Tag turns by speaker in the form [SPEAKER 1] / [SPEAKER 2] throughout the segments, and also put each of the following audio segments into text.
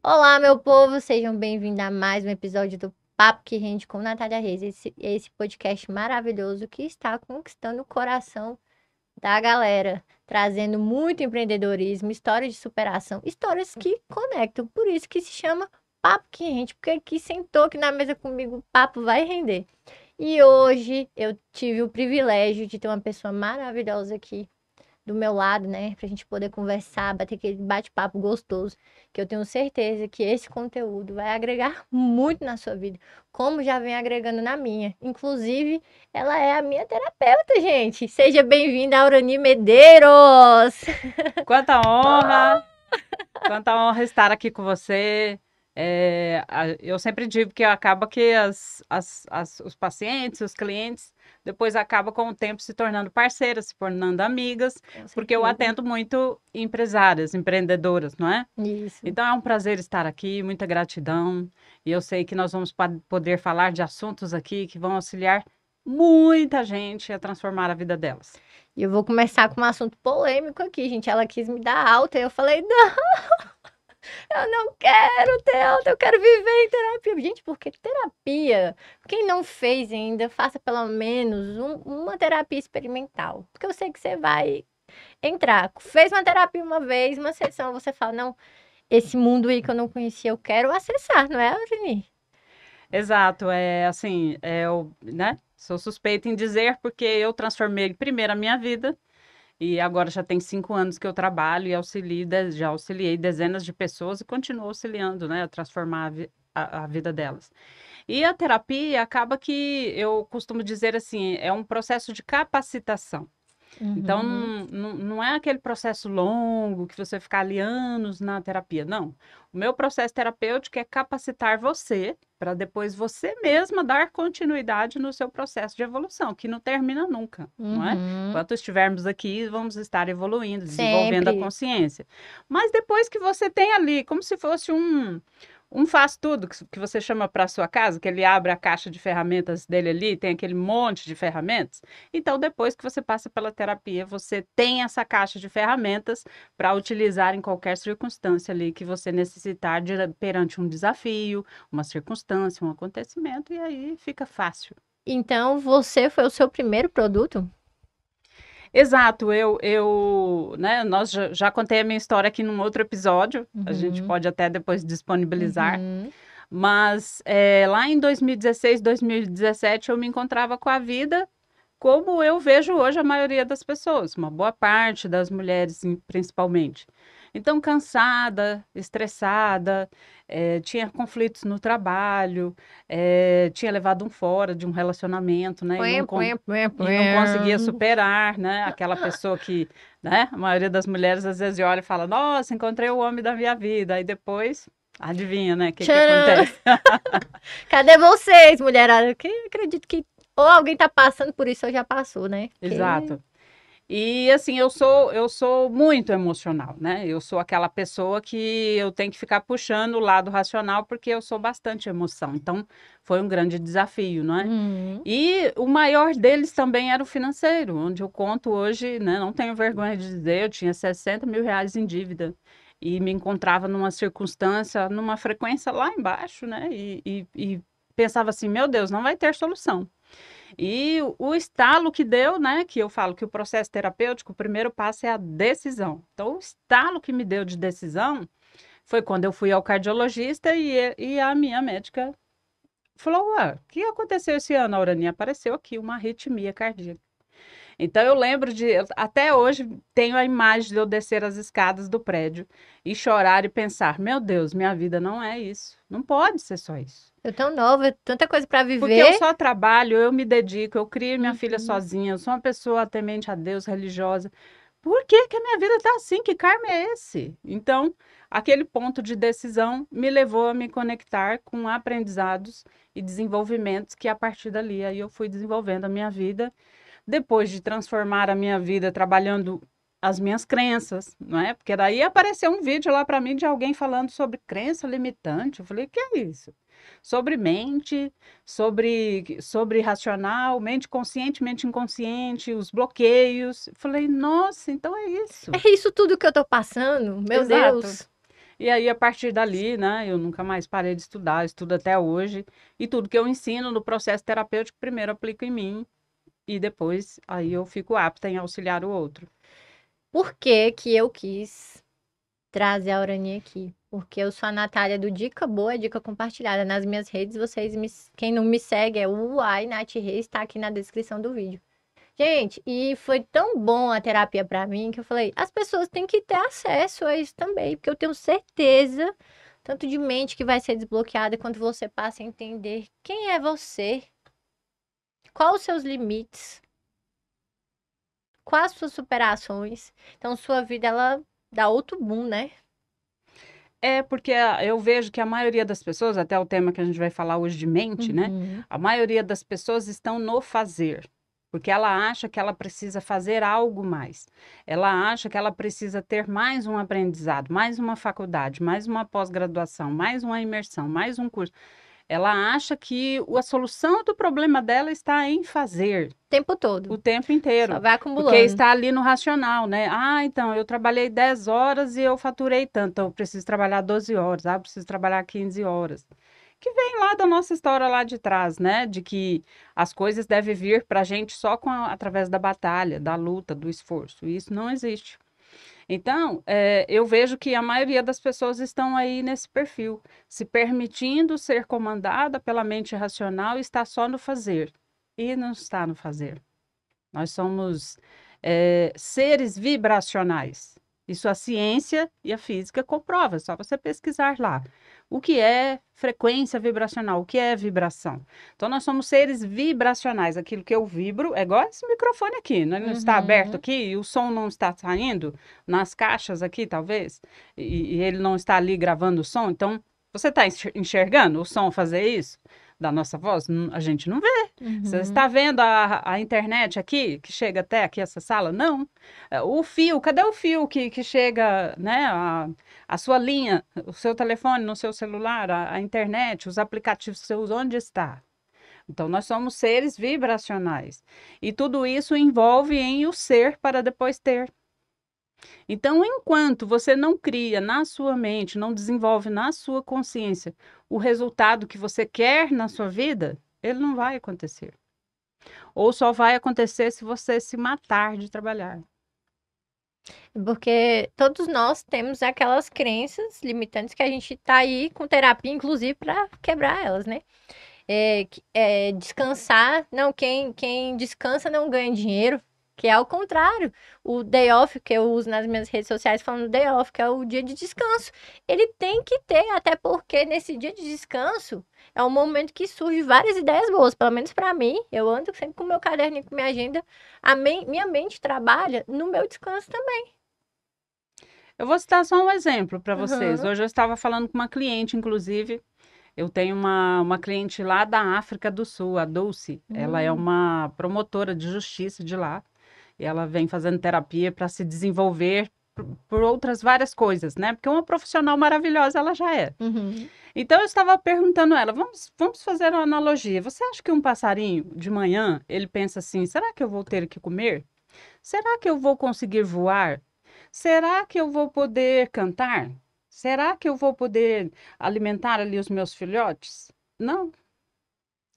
[SPEAKER 1] Olá, meu povo, sejam bem-vindos a mais um episódio do Papo que Rende com Natália Reis, esse podcast maravilhoso que está conquistando o coração da galera, trazendo muito empreendedorismo, histórias de superação, histórias que conectam, por isso que se chama Papo que Rende, porque aqui sentou aqui na mesa comigo, o papo vai render. E hoje eu tive o privilégio de ter uma pessoa maravilhosa aqui do meu lado, né? Pra gente poder conversar, bater aquele bate-papo gostoso, que eu tenho certeza que esse conteúdo vai agregar muito na sua vida, como já vem agregando na minha. Inclusive, ela é a minha terapeuta, gente. Seja bem-vinda, Aurani Medeiros!
[SPEAKER 2] Quanta honra! Quanta honra estar aqui com você. Eu sempre digo que acaba que os pacientes, os clientes, depois acabam com o tempo se tornando parceiras, se tornando amigas, porque eu atendo muito empresárias, empreendedoras, não é?
[SPEAKER 1] Isso.
[SPEAKER 2] Então é um prazer estar aqui, muita gratidão. E eu sei que nós vamos poder falar de assuntos aqui que vão auxiliar muita gente a transformar a vida delas.
[SPEAKER 1] E eu vou começar com um assunto polêmico aqui, gente. Ela quis me dar alta e eu falei, não! Eu não quero ter alta, eu quero viver em terapia. Gente, porque terapia, quem não fez ainda, faça pelo menos uma terapia experimental. Porque eu sei que você vai entrar. Fez uma terapia uma vez, uma sessão, você fala, não, esse mundo aí que eu não conhecia, eu quero acessar, não é, Aureli?
[SPEAKER 2] Exato, né? Sou suspeita em dizer porque eu transformei primeiro a minha vida e agora já tem 5 anos que eu trabalho e já auxiliei dezenas de pessoas e continuo auxiliando, né, a transformar a vida delas. E a terapia acaba que eu costumo dizer assim, é um processo de capacitação. Então, não é aquele processo longo que você fica ali anos na terapia, não. O meu processo terapêutico é capacitar você para depois você mesma dar continuidade no seu processo de evolução, que não termina nunca, não é? Enquanto estivermos aqui, vamos estar evoluindo, desenvolvendo a consciência. Mas depois que você tem ali, como se fosse um faz tudo que você chama para sua casa, que ele abre a caixa de ferramentas dele ali, tem aquele monte de ferramentas. Então, depois que você passa pela terapia, você tem essa caixa de ferramentas para utilizar em qualquer circunstância ali que você necessitar perante um desafio, uma circunstância, um acontecimento, e aí fica fácil.
[SPEAKER 1] Então, você foi o seu primeiro produto?
[SPEAKER 2] Exato, né, nós já contei a minha história aqui num outro episódio, a gente pode até depois disponibilizar, mas lá em 2016, 2017, eu me encontrava com a vida como eu vejo hoje a maioria das pessoas, uma boa parte das mulheres principalmente. Então, cansada, estressada, tinha conflitos no trabalho, tinha levado um fora de um relacionamento, né? E não conseguia superar, né? Aquela pessoa que, né? A maioria das mulheres às vezes olha e fala, nossa, encontrei o homem da minha vida. Aí depois, adivinha, né? O que acontece?
[SPEAKER 1] Cadê vocês, mulherada? Que acredito que ou alguém tá passando por isso ou já passou, né?
[SPEAKER 2] Exato. E assim, eu sou muito emocional, né? Eu sou aquela pessoa que eu tenho que ficar puxando o lado racional porque eu sou bastante emoção. Então, foi um grande desafio, não é? E o maior deles também era o financeiro, onde eu conto hoje, né? Não tenho vergonha de dizer, eu tinha 60 mil reais em dívida e me encontrava numa circunstância, numa frequência lá embaixo, né? E pensava assim, meu Deus, não vai ter solução. E o estalo que deu, né, que eu falo que o processo terapêutico, o primeiro passo é a decisão. Então, o estalo que me deu de decisão foi quando eu fui ao cardiologista e a minha médica falou, o que aconteceu esse ano, Aurania? Apareceu aqui uma arritmia cardíaca. Então, eu lembro até hoje, tenho a imagem de eu descer as escadas do prédio e chorar e pensar, meu Deus, minha vida não é isso. Não pode ser só isso.
[SPEAKER 1] Eu tão nova, tanta coisa para viver.
[SPEAKER 2] Porque eu só trabalho, eu me dedico, eu crio minha filha sozinha, eu sou uma pessoa temente a Deus, religiosa. Por que que a minha vida tá assim? Que karma é esse? Então, aquele ponto de decisão me levou a me conectar com aprendizados e desenvolvimentos que a partir dali aí eu fui desenvolvendo a minha vida. Depois de transformar a minha vida trabalhando as minhas crenças, não é? Porque daí apareceu um vídeo lá para mim de alguém falando sobre crença limitante. Eu falei, o que é isso? Sobre mente, sobre racional, mente consciente, mente inconsciente, os bloqueios. Eu falei, nossa, então é isso.
[SPEAKER 1] É isso tudo que eu tô passando, meu
[SPEAKER 2] Exato.
[SPEAKER 1] Deus.
[SPEAKER 2] E aí, a partir dali, né, eu nunca mais parei de estudar, estudo até hoje. E tudo que eu ensino no processo terapêutico, primeiro aplico em mim e depois aí eu fico apta em auxiliar o outro.
[SPEAKER 1] Por que que eu quis trazer a Urania aqui? Porque eu sou a Natália do Dica Boa, Dica Compartilhada. Nas minhas redes, quem não me segue é o Uai Nath Reis, tá aqui na descrição do vídeo. Gente, e foi tão bom a terapia pra mim que eu falei, as pessoas têm que ter acesso a isso também, porque eu tenho certeza, tanto de mente que vai ser desbloqueada quando você passa a entender quem é você, quais os seus limites, quais as suas superações. Então, sua vida, ela dá outro boom, né?
[SPEAKER 2] É porque eu vejo que a maioria das pessoas, até o tema que a gente vai falar hoje de mente, né?
[SPEAKER 1] Uhum.
[SPEAKER 2] A maioria das pessoas estão no fazer, porque ela acha que ela precisa fazer algo mais. Ela acha que ela precisa ter mais um aprendizado, mais uma faculdade, mais uma pós-graduação, mais uma imersão, mais um curso. Ela acha que a solução do problema dela está em fazer
[SPEAKER 1] Tempo todo.
[SPEAKER 2] o tempo
[SPEAKER 1] Só
[SPEAKER 2] inteiro,
[SPEAKER 1] vai
[SPEAKER 2] porque
[SPEAKER 1] acumulando.
[SPEAKER 2] está ali no racional, né? Ah, então eu trabalhei 10 horas e eu faturei tanto, então eu preciso trabalhar 12 horas, eu preciso trabalhar 15 horas. Que vem lá da nossa história lá de trás, né? De que as coisas devem vir para a gente só através da batalha, da luta, do esforço. E isso não existe. Então, eu vejo que a maioria das pessoas estão aí nesse perfil, se permitindo ser comandada pela mente racional e está só no fazer. E não está no fazer. Nós somos seres vibracionais. Isso a ciência e a física comprova, é só você pesquisar lá. O que é frequência vibracional? O que é vibração? Então, nós somos seres vibracionais. Aquilo que eu vibro é igual esse microfone aqui, né? Ele não está aberto
[SPEAKER 1] Uhum.
[SPEAKER 2] aqui e o som não está saindo nas caixas aqui, talvez, e ele não está ali gravando o som. Então, você está enxergando o som fazer isso? Da nossa voz? A gente não vê. Você
[SPEAKER 1] Uhum.
[SPEAKER 2] está vendo a internet aqui, que chega até aqui essa sala? Não. O fio, cadê o fio que chega, né? A sua linha, o seu telefone no seu celular, a internet, os aplicativos seus, onde está? Então, nós somos seres vibracionais. E tudo isso envolve em o ser para depois ter. Então, enquanto você não cria na sua mente, não desenvolve na sua consciência o resultado que você quer na sua vida, ele não vai acontecer. Ou só vai acontecer se você se matar de trabalhar.
[SPEAKER 1] Porque todos nós temos aquelas crenças limitantes que a gente tá aí com terapia, inclusive, para quebrar elas, né? Descansar, não, quem descansa não ganha dinheiro, que é ao contrário. O day off que eu uso nas minhas redes sociais falando day off, que é o dia de descanso, ele tem que ter, até porque nesse dia de descanso é um momento que surge várias ideias boas, pelo menos para mim. Eu ando sempre com meu caderninho, com minha agenda, minha mente trabalha no meu descanso também.
[SPEAKER 2] Eu vou citar só um exemplo para vocês.
[SPEAKER 1] Aham.
[SPEAKER 2] Hoje eu estava falando com uma cliente, inclusive. Eu tenho uma cliente lá da África do Sul, a Dulce. Ela é
[SPEAKER 1] Hum.
[SPEAKER 2] uma promotora de justiça de lá. E ela vem fazendo terapia para se desenvolver por outras várias coisas, né? Porque uma profissional maravilhosa ela já é.
[SPEAKER 1] Uhum.
[SPEAKER 2] Então eu estava perguntando a ela, vamos fazer uma analogia. Você acha que um passarinho de manhã, ele pensa assim, será que eu vou ter que comer? Será que eu vou conseguir voar? Será que eu vou poder cantar? Será que eu vou poder alimentar ali os meus filhotes? Não.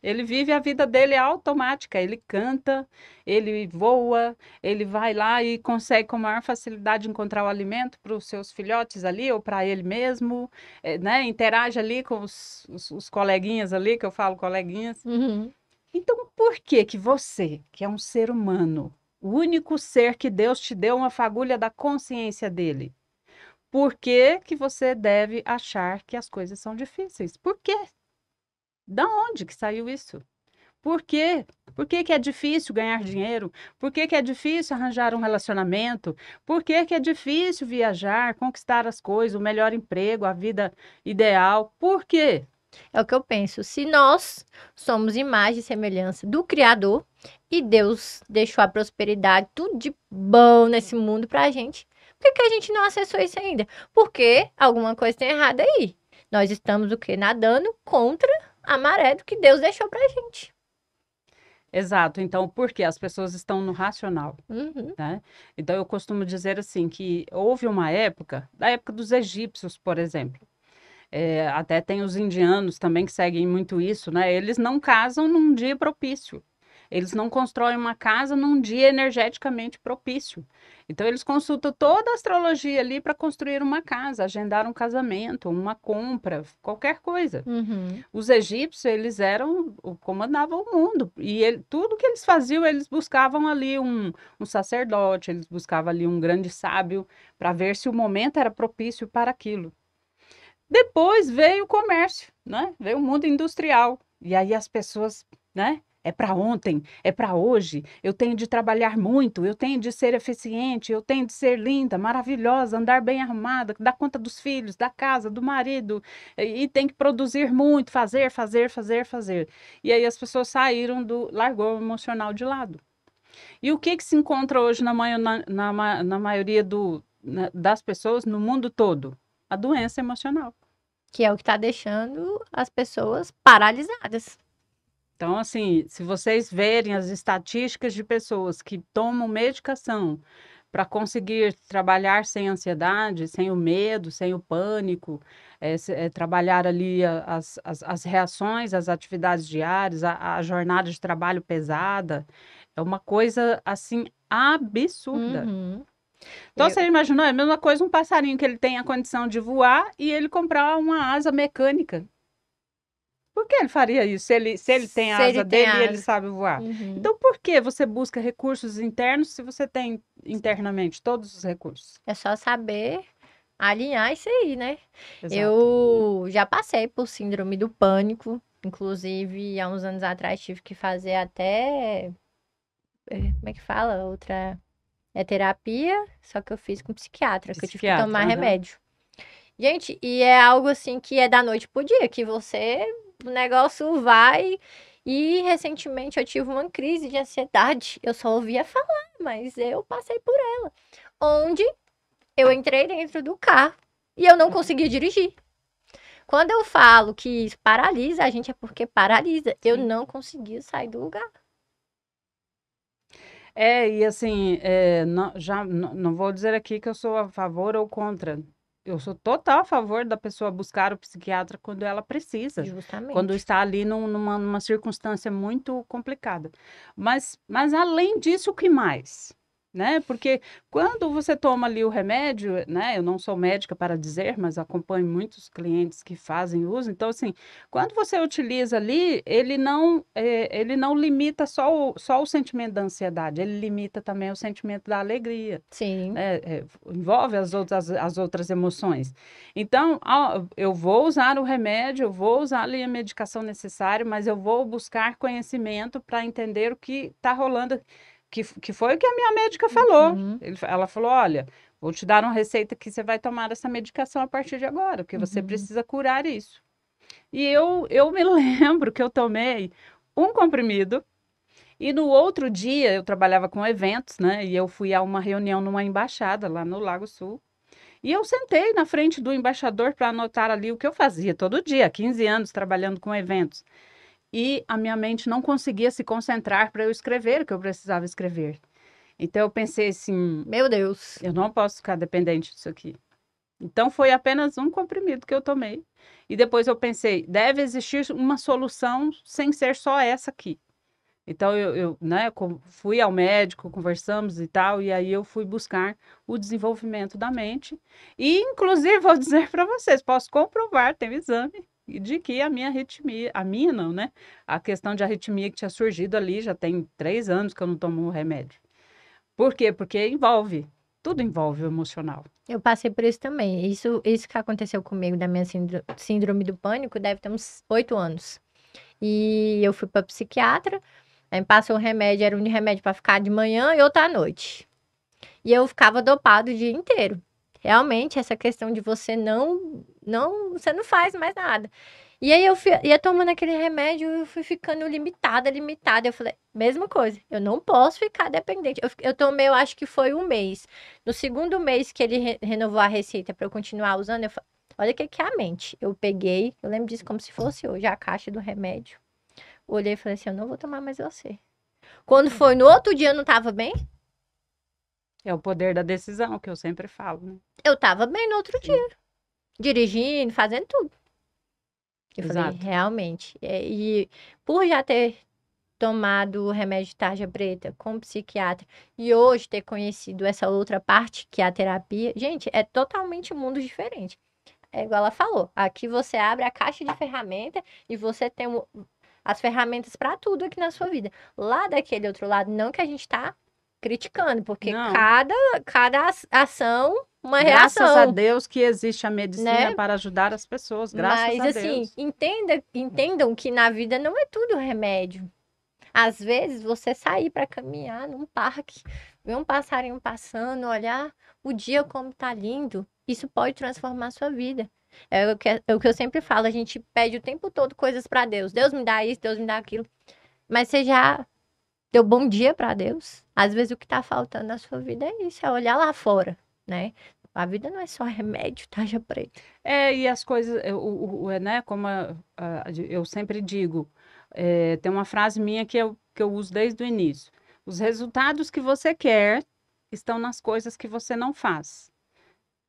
[SPEAKER 2] Ele vive a vida dele automática, ele canta, ele voa, ele vai lá e consegue com maior facilidade encontrar o alimento para os seus filhotes ali ou para ele mesmo, né? Interage ali com os coleguinhas ali, que eu falo coleguinhas.
[SPEAKER 1] Uhum.
[SPEAKER 2] Então, por que que você, que é um ser humano, o único ser que Deus te deu uma fagulha da consciência dele, por que que você deve achar que as coisas são difíceis? Por quê? Da onde que saiu isso? Por quê? Por que que é difícil ganhar dinheiro? Por que que é difícil arranjar um relacionamento? Por que que é difícil viajar, conquistar as coisas, o melhor emprego, a vida ideal? Por quê?
[SPEAKER 1] É o que eu penso. Se nós somos imagem e semelhança do Criador e Deus deixou a prosperidade, tudo de bom nesse mundo pra gente, por que que a gente não acessou isso ainda? Porque alguma coisa tem errado aí. Nós estamos o quê? Nadando contra a maré do que Deus deixou pra gente.
[SPEAKER 2] Exato. Então, por quê? As pessoas estão no racional,
[SPEAKER 1] Uhum,
[SPEAKER 2] né? Então, eu costumo dizer assim, que houve uma época, da época dos egípcios, por exemplo. Até tem os indianos também que seguem muito isso, né? Eles não casam num dia propício. Eles não constroem uma casa num dia energeticamente propício. Então, eles consultam toda a astrologia ali para construir uma casa, agendar um casamento, uma compra, qualquer coisa.
[SPEAKER 1] uhum.
[SPEAKER 2] Os egípcios, eles comandavam o mundo. E tudo que eles faziam, eles buscavam ali um sacerdote, eles buscavam ali um grande sábio para ver se o momento era propício para aquilo. Depois veio o comércio, né? Veio o mundo industrial. E aí as pessoas, né? É para ontem, é para hoje. Eu tenho de trabalhar muito, eu tenho de ser eficiente, eu tenho de ser linda, maravilhosa, andar bem arrumada, dar conta dos filhos, da casa, do marido, e tem que produzir muito, fazer, fazer, fazer, fazer. E aí as pessoas largou o emocional de lado. E o que se encontra hoje na maioria das pessoas no mundo todo? A doença emocional.
[SPEAKER 1] Que é o que tá deixando as pessoas paralisadas.
[SPEAKER 2] Então, assim, se vocês verem as estatísticas de pessoas que tomam medicação para conseguir trabalhar sem ansiedade, sem o medo, sem o pânico, trabalhar ali as reações, as atividades diárias, a jornada de trabalho pesada, é uma coisa, assim, absurda.
[SPEAKER 1] Uhum.
[SPEAKER 2] Então,
[SPEAKER 1] Eu,
[SPEAKER 2] você imaginou? É a mesma coisa um passarinho que ele tem a condição de voar e ele comprar uma asa mecânica. Por que ele faria isso? Se ele tem a
[SPEAKER 1] se ele
[SPEAKER 2] asa
[SPEAKER 1] tem
[SPEAKER 2] dele e ele
[SPEAKER 1] asa.
[SPEAKER 2] sabe voar.
[SPEAKER 1] Uhum.
[SPEAKER 2] Então, por que você busca recursos internos se você tem internamente todos os recursos?
[SPEAKER 1] É só saber alinhar isso aí, né?
[SPEAKER 2] Exato.
[SPEAKER 1] Eu já passei por síndrome do pânico. Inclusive, há uns anos atrás tive que fazer até. Como é que fala? Outra. É terapia, só que eu fiz com psiquiatra, que eu tive que tomar
[SPEAKER 2] Psiquiatra, aham.
[SPEAKER 1] remédio. Gente, e é algo assim que é da noite pro dia, que você, o negócio vai. E recentemente eu tive uma crise de ansiedade. Eu só ouvia falar, mas eu passei por ela. Onde eu entrei dentro do carro e eu não conseguia dirigir. Quando eu falo que isso paralisa, a gente é porque paralisa. Eu
[SPEAKER 2] Sim.
[SPEAKER 1] não conseguia sair do lugar.
[SPEAKER 2] E assim, não vou dizer aqui que eu sou a favor ou contra. Eu sou total a favor da pessoa buscar o psiquiatra quando ela precisa, quando
[SPEAKER 1] Justamente.
[SPEAKER 2] está ali numa circunstância muito complicada. Mas além disso, o que mais? Né? Porque quando você toma ali o remédio, né? Eu não sou médica para dizer, mas acompanho muitos clientes que fazem uso. Então, assim, quando você utiliza ali, ele não limita só o sentimento da ansiedade, ele limita também o sentimento da alegria,
[SPEAKER 1] Sim.
[SPEAKER 2] né? Envolve as outras emoções. Então, eu vou usar o remédio, eu vou usar ali a medicação necessária, mas eu vou buscar conhecimento para entender o que está rolando, que foi o que a minha médica falou.
[SPEAKER 1] Uhum.
[SPEAKER 2] Ela falou: olha, vou te dar uma receita que você vai tomar essa medicação a partir de agora, porque você
[SPEAKER 1] Uhum.
[SPEAKER 2] precisa curar isso. E eu me lembro que eu tomei um comprimido e no outro dia eu trabalhava com eventos, né? E eu fui a uma reunião numa embaixada lá no Lago Sul. E eu sentei na frente do embaixador para anotar ali o que eu fazia todo dia, 15 anos trabalhando com eventos. E a minha mente não conseguia se concentrar para eu escrever o que eu precisava escrever. Então eu pensei assim,
[SPEAKER 1] Meu Deus.
[SPEAKER 2] eu não posso ficar dependente disso aqui. Então foi apenas um comprimido que eu tomei. E depois eu pensei, deve existir uma solução sem ser só essa aqui. Então né, fui ao médico, conversamos e tal, e aí eu fui buscar o desenvolvimento da mente. E inclusive vou dizer para vocês, posso comprovar, tem um exame de que a minha arritmia, a minha não, né? A questão de arritmia que tinha surgido ali, já tem 3 anos que eu não tomo o remédio. Por quê? Porque tudo envolve o emocional.
[SPEAKER 1] Eu passei por isso também. Isso que aconteceu comigo da minha síndrome do pânico deve ter uns 8 anos. E eu fui pra psiquiatra, aí me passou um remédio, era um remédio pra ficar de manhã e outro à noite. E eu ficava dopado o dia inteiro. Realmente, essa questão de você não, você não faz mais nada. E aí eu ia tomando aquele remédio, eu fui ficando limitada. Eu falei, mesma coisa, eu não posso ficar dependente. Eu tomei, eu acho que foi um mês. No segundo mês que ele renovou a receita para eu continuar usando, eu falei, olha o que é a mente. Eu peguei, eu lembro disso como se fosse hoje, a caixa do remédio. Olhei e falei assim, eu não vou tomar mais você. Quando foi no outro dia, eu não tava bem?
[SPEAKER 2] É o poder da decisão, que eu sempre falo, né?
[SPEAKER 1] Eu tava bem no outro
[SPEAKER 2] Sim.
[SPEAKER 1] dia. Dirigindo, fazendo tudo. Eu falei,
[SPEAKER 2] Exato.
[SPEAKER 1] realmente. E por já ter tomado o remédio de tarja preta com o psiquiatra e hoje ter conhecido essa outra parte, que é a terapia, gente, é totalmente um mundo diferente. É igual ela falou, aqui você abre a caixa de ferramenta e você tem as ferramentas para tudo aqui na sua vida. Lá daquele outro lado, não que a gente tá criticando, porque
[SPEAKER 2] Não.
[SPEAKER 1] cada ação, uma
[SPEAKER 2] Graças a
[SPEAKER 1] reação,
[SPEAKER 2] Deus que existe a medicina
[SPEAKER 1] né?
[SPEAKER 2] para ajudar as pessoas, graças
[SPEAKER 1] Mas
[SPEAKER 2] a
[SPEAKER 1] assim,
[SPEAKER 2] Deus.
[SPEAKER 1] entendam que na vida não é tudo remédio. Às vezes você sair para caminhar num parque, ver um passarinho passando, olhar o dia como tá lindo, isso pode transformar a sua vida. É o que eu sempre falo, a gente pede o tempo todo coisas para Deus. Deus me dá isso, Deus me dá aquilo. Mas você já deu bom dia para Deus? Às vezes o que tá faltando na sua vida é isso, é olhar lá fora, né? A vida não é só remédio, tarja preta.
[SPEAKER 2] E as coisas, né, como eu sempre digo, tem uma frase minha que eu uso desde o início. Os resultados que você quer estão nas coisas que você não faz.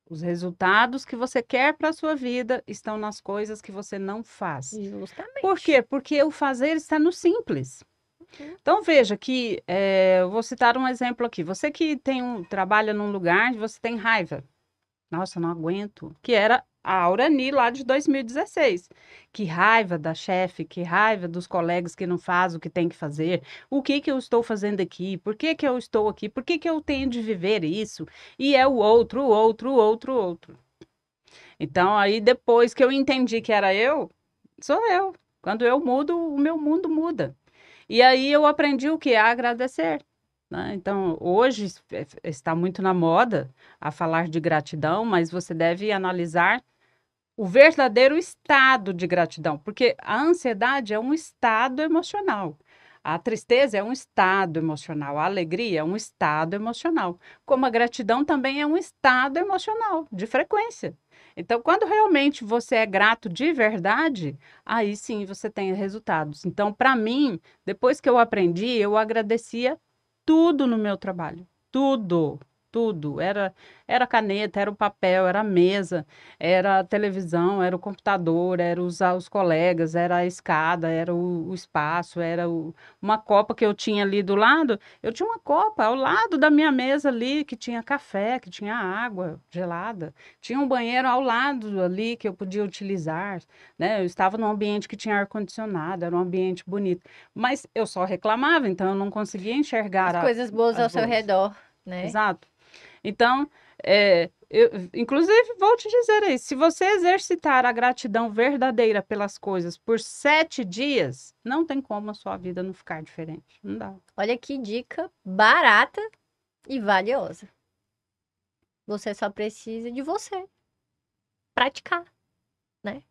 [SPEAKER 2] Os resultados que você quer para a sua vida estão nas coisas que você não faz. Por
[SPEAKER 1] Justamente.
[SPEAKER 2] quê? Porque o fazer está no simples.
[SPEAKER 1] Uhum.
[SPEAKER 2] Então veja que eu vou citar um exemplo aqui. Você que trabalha num lugar e você tem raiva. Nossa, não aguento. Que era a Aurani lá de 2016. Que raiva da chefe, que raiva dos colegas que não fazem o que tem que fazer. O que que eu estou fazendo aqui? Por que que eu estou aqui? Por que que eu tenho de viver isso? E é o outro, o outro, o outro, o outro. Então, aí depois que eu entendi que era eu, sou eu. Quando eu mudo, o meu mundo muda. E aí eu aprendi o que? A agradecer. Né? Então, hoje está muito na moda a falar de gratidão, mas você deve analisar o verdadeiro estado de gratidão, porque a ansiedade é um estado emocional. A tristeza é um estado emocional, a alegria é um estado emocional, como a gratidão também é um estado emocional, de frequência. Então, quando realmente você é grato de verdade, aí sim você tem resultados. Então, para mim, depois que eu aprendi, eu agradecia tudo no meu trabalho, tudo, tudo. Era caneta, era o papel, era a mesa, era a televisão, era o computador, era os colegas, era a escada, era o espaço, uma copa que eu tinha ali do lado. Eu tinha uma copa ao lado da minha mesa ali, que tinha café, que tinha água gelada. Tinha um banheiro ao lado ali que eu podia utilizar, né? Eu estava num ambiente que tinha ar-condicionado, era um ambiente bonito. Mas eu só reclamava, então eu não conseguia enxergar
[SPEAKER 1] As coisas boas
[SPEAKER 2] as
[SPEAKER 1] ao seu
[SPEAKER 2] boas.
[SPEAKER 1] redor, né?
[SPEAKER 2] Exato. Então, inclusive, vou te dizer aí, se você exercitar a gratidão verdadeira pelas coisas por 7 dias, não tem como a sua vida não ficar diferente. Não dá.
[SPEAKER 1] Olha que dica barata e valiosa. Você só precisa de você praticar, né?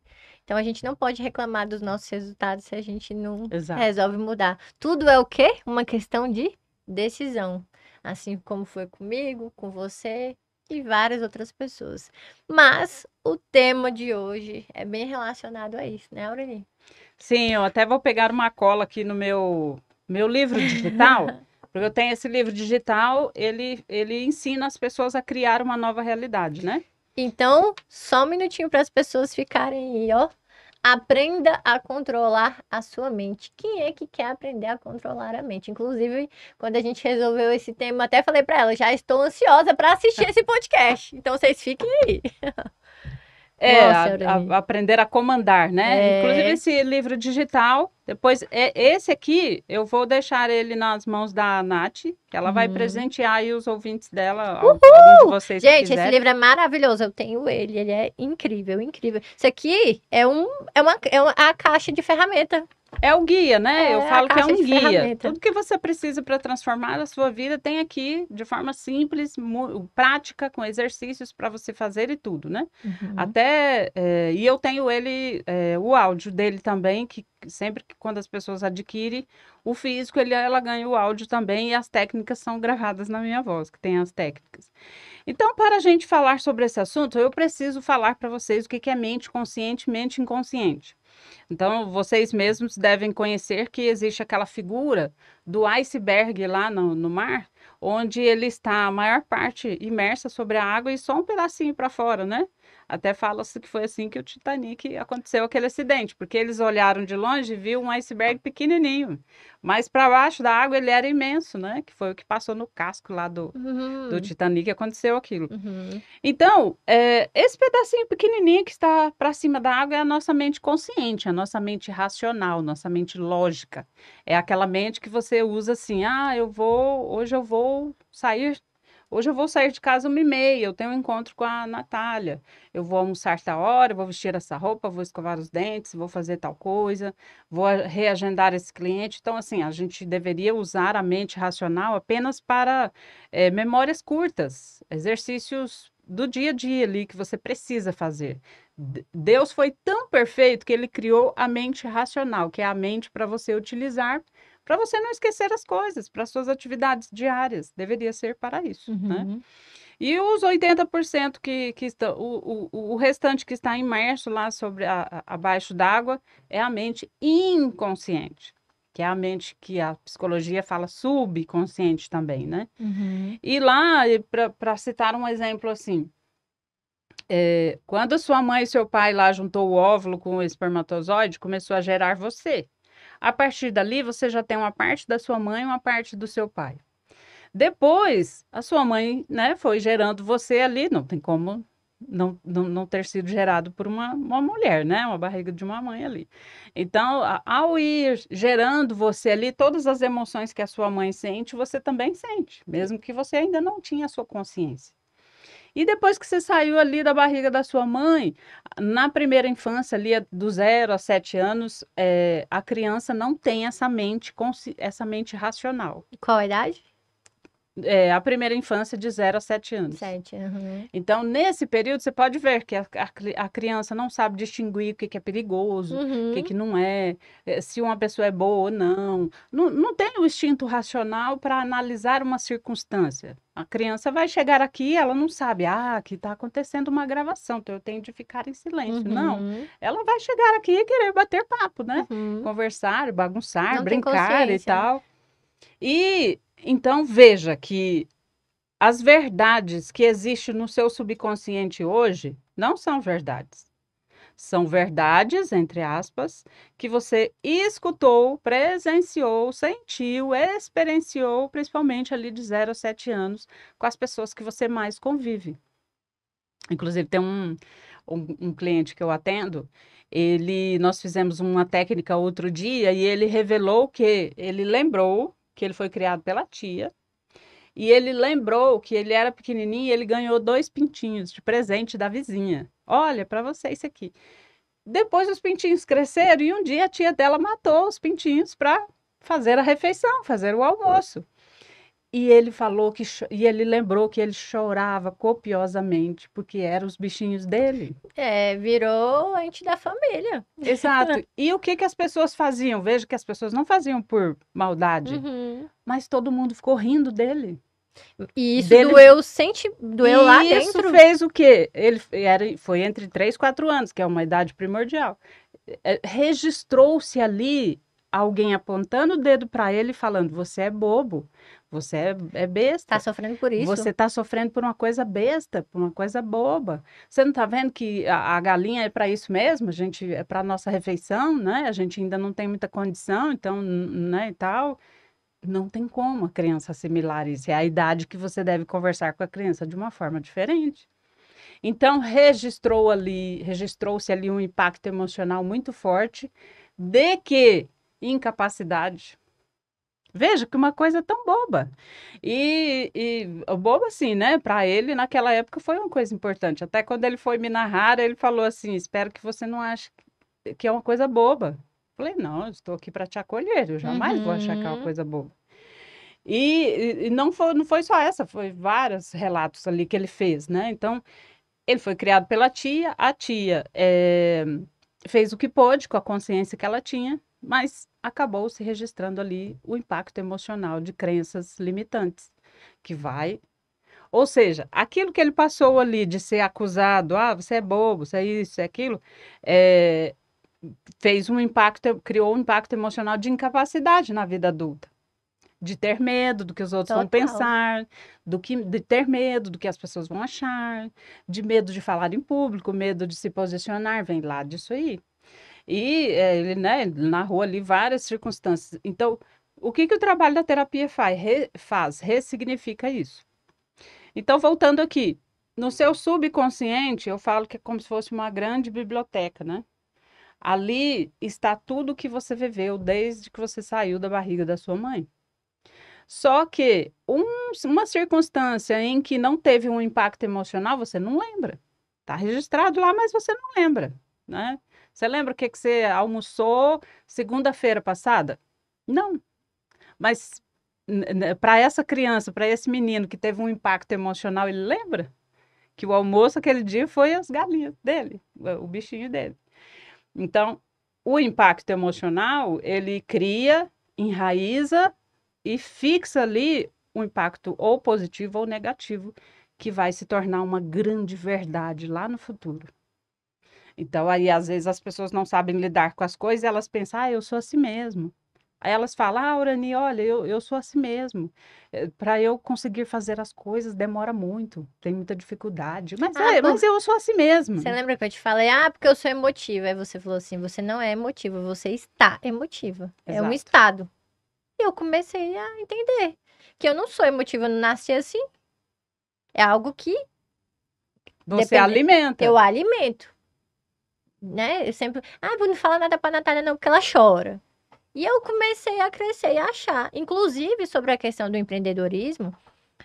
[SPEAKER 1] Então a gente não pode reclamar dos nossos resultados se a gente não
[SPEAKER 2] Exato.
[SPEAKER 1] resolve mudar. Tudo é o quê? Uma questão de decisão. Assim como foi comigo, com você e várias outras pessoas. Mas o tema de hoje é bem relacionado a isso, né, Aurelie?
[SPEAKER 2] Sim, eu até vou pegar uma cola aqui no meu livro digital, porque eu tenho esse livro digital, ele ensina as pessoas a criar uma nova realidade, né?
[SPEAKER 1] Então, só um minutinho para as pessoas ficarem aí, ó. Aprenda a controlar a sua mente. Quem é que quer aprender a controlar a mente? Inclusive, quando a gente resolveu esse tema, até falei para ela, já estou ansiosa para assistir esse podcast. Então, vocês fiquem aí. Nossa, Aurani.
[SPEAKER 2] Aprender a comandar, né? Inclusive
[SPEAKER 1] É.
[SPEAKER 2] esse livro digital, depois, esse aqui, eu vou deixar ele nas mãos da Nath, que ela vai
[SPEAKER 1] Uhum.
[SPEAKER 2] presentear aí os ouvintes dela, algum de vocês que
[SPEAKER 1] Gente, esse
[SPEAKER 2] quiserem.
[SPEAKER 1] livro é maravilhoso. Eu tenho ele. Ele é incrível, incrível. Isso aqui é a caixa de ferramenta.
[SPEAKER 2] É o guia, né? Eu
[SPEAKER 1] É a
[SPEAKER 2] falo que é
[SPEAKER 1] caixa
[SPEAKER 2] um
[SPEAKER 1] de
[SPEAKER 2] guia.
[SPEAKER 1] ferramenta.
[SPEAKER 2] Tudo que você precisa para transformar a sua vida tem aqui de forma simples, prática, com exercícios para você fazer e tudo, né?
[SPEAKER 1] Uhum.
[SPEAKER 2] Até, e eu tenho ele, o áudio dele também, que sempre que quando as pessoas adquirem o físico, ela ganha o áudio também e as técnicas são gravadas na minha voz, que tem as técnicas. Então, para a gente falar sobre esse assunto, eu preciso falar para vocês o que que é mente consciente e mente inconsciente. Então, vocês mesmos devem conhecer que existe aquela figura do iceberg lá no mar, onde ele está a maior parte imersa sobre a água e só um pedacinho para fora, né? Até fala-se que foi assim que o Titanic aconteceu aquele acidente, porque eles olharam de longe e viram um iceberg pequenininho, mas para baixo da água ele era imenso, né? Que foi o que passou no casco lá do
[SPEAKER 1] Uhum.
[SPEAKER 2] Titanic, aconteceu aquilo.
[SPEAKER 1] Uhum.
[SPEAKER 2] Então, esse pedacinho pequenininho que está para cima da água é a nossa mente consciente, a nossa mente racional, nossa mente lógica. É aquela mente que você usa assim, hoje eu vou sair de casa 1h30, eu tenho um encontro com a Natália, eu vou almoçar tal hora, eu vou vestir essa roupa, vou escovar os dentes, vou fazer tal coisa, vou reagendar esse cliente. Então, assim, a gente deveria usar a mente racional apenas para memórias curtas, exercícios do dia a dia ali que você precisa fazer. Deus foi tão perfeito que ele criou a mente racional, que é a mente para você utilizar, para você não esquecer as coisas, para suas atividades diárias. Deveria ser para isso, né?
[SPEAKER 1] Uhum.
[SPEAKER 2] E os 80% que estão, o restante que está imerso lá sobre abaixo d'água é a mente inconsciente, que é a mente que a psicologia fala subconsciente também, né?
[SPEAKER 1] Uhum.
[SPEAKER 2] E lá, para citar um exemplo assim, quando a sua mãe e seu pai lá juntou o óvulo com o espermatozoide, começou a gerar você. A partir dali, você já tem uma parte da sua mãe e uma parte do seu pai. Depois, a sua mãe, né, foi gerando você ali, não tem como não ter sido gerado por uma mulher, né, uma barriga de uma mãe ali. Então, ao ir gerando você ali, todas as emoções que a sua mãe sente, você também sente, mesmo que você ainda não tinha a sua consciência. E depois que você saiu ali da barriga da sua mãe, na primeira infância, ali do 0 a 7 anos, a criança não tem essa mente racional.
[SPEAKER 1] Qual a idade?
[SPEAKER 2] A primeira infância de 0 a 7 anos.
[SPEAKER 1] 7. Uhum.
[SPEAKER 2] Então, nesse período, você pode ver que a criança não sabe distinguir o que é perigoso, o
[SPEAKER 1] Uhum.
[SPEAKER 2] que não é, se uma pessoa é boa ou não. Não tem o instinto racional para analisar uma circunstância. A criança vai chegar aqui, ela não sabe, aqui está acontecendo uma gravação, então eu tenho de ficar em silêncio. Não,
[SPEAKER 1] Uhum.
[SPEAKER 2] ela vai chegar aqui e querer bater papo, né?
[SPEAKER 1] Uhum.
[SPEAKER 2] Conversar, bagunçar,
[SPEAKER 1] Não tem
[SPEAKER 2] brincar e
[SPEAKER 1] consciência.
[SPEAKER 2] tal. E então veja que as verdades que existem no seu subconsciente hoje não são verdades. São verdades, entre aspas, que você escutou, presenciou, sentiu, experienciou, principalmente ali de 0 a 7 anos, com as pessoas que você mais convive. Inclusive, tem um cliente que eu atendo, nós fizemos uma técnica outro dia e ele revelou que ele lembrou que ele foi criado pela tia. E ele lembrou que ele era pequenininho e ele ganhou 2 pintinhos de presente da vizinha. Olha, para você isso aqui. Depois os pintinhos cresceram e um dia a tia dela matou os pintinhos para fazer a refeição, fazer o almoço. E ele falou e ele lembrou que ele chorava copiosamente porque eram os bichinhos dele.
[SPEAKER 1] Virou ente da família.
[SPEAKER 2] Exato. E o que que as pessoas faziam? Veja que as pessoas não faziam por maldade,
[SPEAKER 1] Uhum.
[SPEAKER 2] mas todo mundo ficou rindo dele.
[SPEAKER 1] E isso
[SPEAKER 2] Dele
[SPEAKER 1] doeu lá
[SPEAKER 2] E isso
[SPEAKER 1] dentro.
[SPEAKER 2] fez o quê? Foi entre 3 e 4 anos, que é uma idade primordial. Registrou-se ali alguém apontando o dedo para ele e falando: você é bobo, você é
[SPEAKER 1] Tá
[SPEAKER 2] besta,
[SPEAKER 1] sofrendo por isso.
[SPEAKER 2] você está sofrendo por uma coisa besta, por uma coisa boba. Você não está vendo que a galinha é para isso mesmo? A gente é para nossa refeição, né? A gente ainda não tem muita condição, então, né, e tal. Não tem como a criança assimilar isso. É a idade que você deve conversar com a criança de uma forma diferente. Então, registrou-se ali um impacto emocional muito forte de que incapacidade. Veja que uma coisa tão boba. E boba assim, né? Para ele, naquela época, foi uma coisa importante. Até quando ele foi me narrar, ele falou assim: espero que você não ache que é uma coisa boba. Falei, não, eu estou aqui para te acolher, eu jamais vou achar que é uma
[SPEAKER 1] Uhum.
[SPEAKER 2] coisa boba. E não foi só essa, foi vários relatos ali que ele fez, né? Então, ele foi criado pela tia, a tia fez o que pôde com a consciência que ela tinha, mas acabou se registrando ali o impacto emocional de crenças limitantes, que vai. Ou seja, aquilo que ele passou ali de ser acusado, você é bobo, você é isso, você é aquilo, eh, fez um impacto, criou um impacto emocional de incapacidade na vida adulta. De ter medo do que os outros vão
[SPEAKER 1] Total.
[SPEAKER 2] pensar, de ter medo do que as pessoas vão achar, de medo de falar em público, medo de se posicionar, vem lá disso aí. E ele, né, ele narrou ali várias circunstâncias. Então, o que que o trabalho da terapia faz? Ressignifica isso. Então, voltando aqui, no seu subconsciente, eu falo que é como se fosse uma grande biblioteca, né? Ali está tudo o que você viveu desde que você saiu da barriga da sua mãe. Só que uma circunstância em que não teve um impacto emocional, você não lembra. Está registrado lá, mas você não lembra, né? Você lembra o que que você almoçou segunda-feira passada? Não. Mas para essa criança, para esse menino que teve um impacto emocional, ele lembra que o almoço aquele dia foi as galinhas dele, o bichinho dele. Então, o impacto emocional, ele cria, enraiza e fixa ali um impacto ou positivo ou negativo, que vai se tornar uma grande verdade lá no futuro. Então, aí, às vezes, as pessoas não sabem lidar com as coisas e elas pensam, eu sou assim mesmo. Aí elas falam, Urani, olha, eu sou assim mesmo. Para eu conseguir fazer as coisas demora muito, tem muita dificuldade.
[SPEAKER 1] Ah,
[SPEAKER 2] Mas eu sou assim
[SPEAKER 1] você
[SPEAKER 2] mesmo.
[SPEAKER 1] lembra que eu te falei? Ah, porque eu sou emotiva. Aí você falou assim: você não é emotiva, você está emotiva. É um
[SPEAKER 2] Exato.
[SPEAKER 1] estado. E eu comecei a entender que eu não sou emotiva, eu não nasci assim. É algo que
[SPEAKER 2] Você
[SPEAKER 1] depende. Eu
[SPEAKER 2] alimenta.
[SPEAKER 1] alimento, né? Eu sempre. Ah, vou não falar nada pra Natália, não, porque ela chora. E eu comecei a crescer e a achar. Inclusive, sobre a questão do empreendedorismo,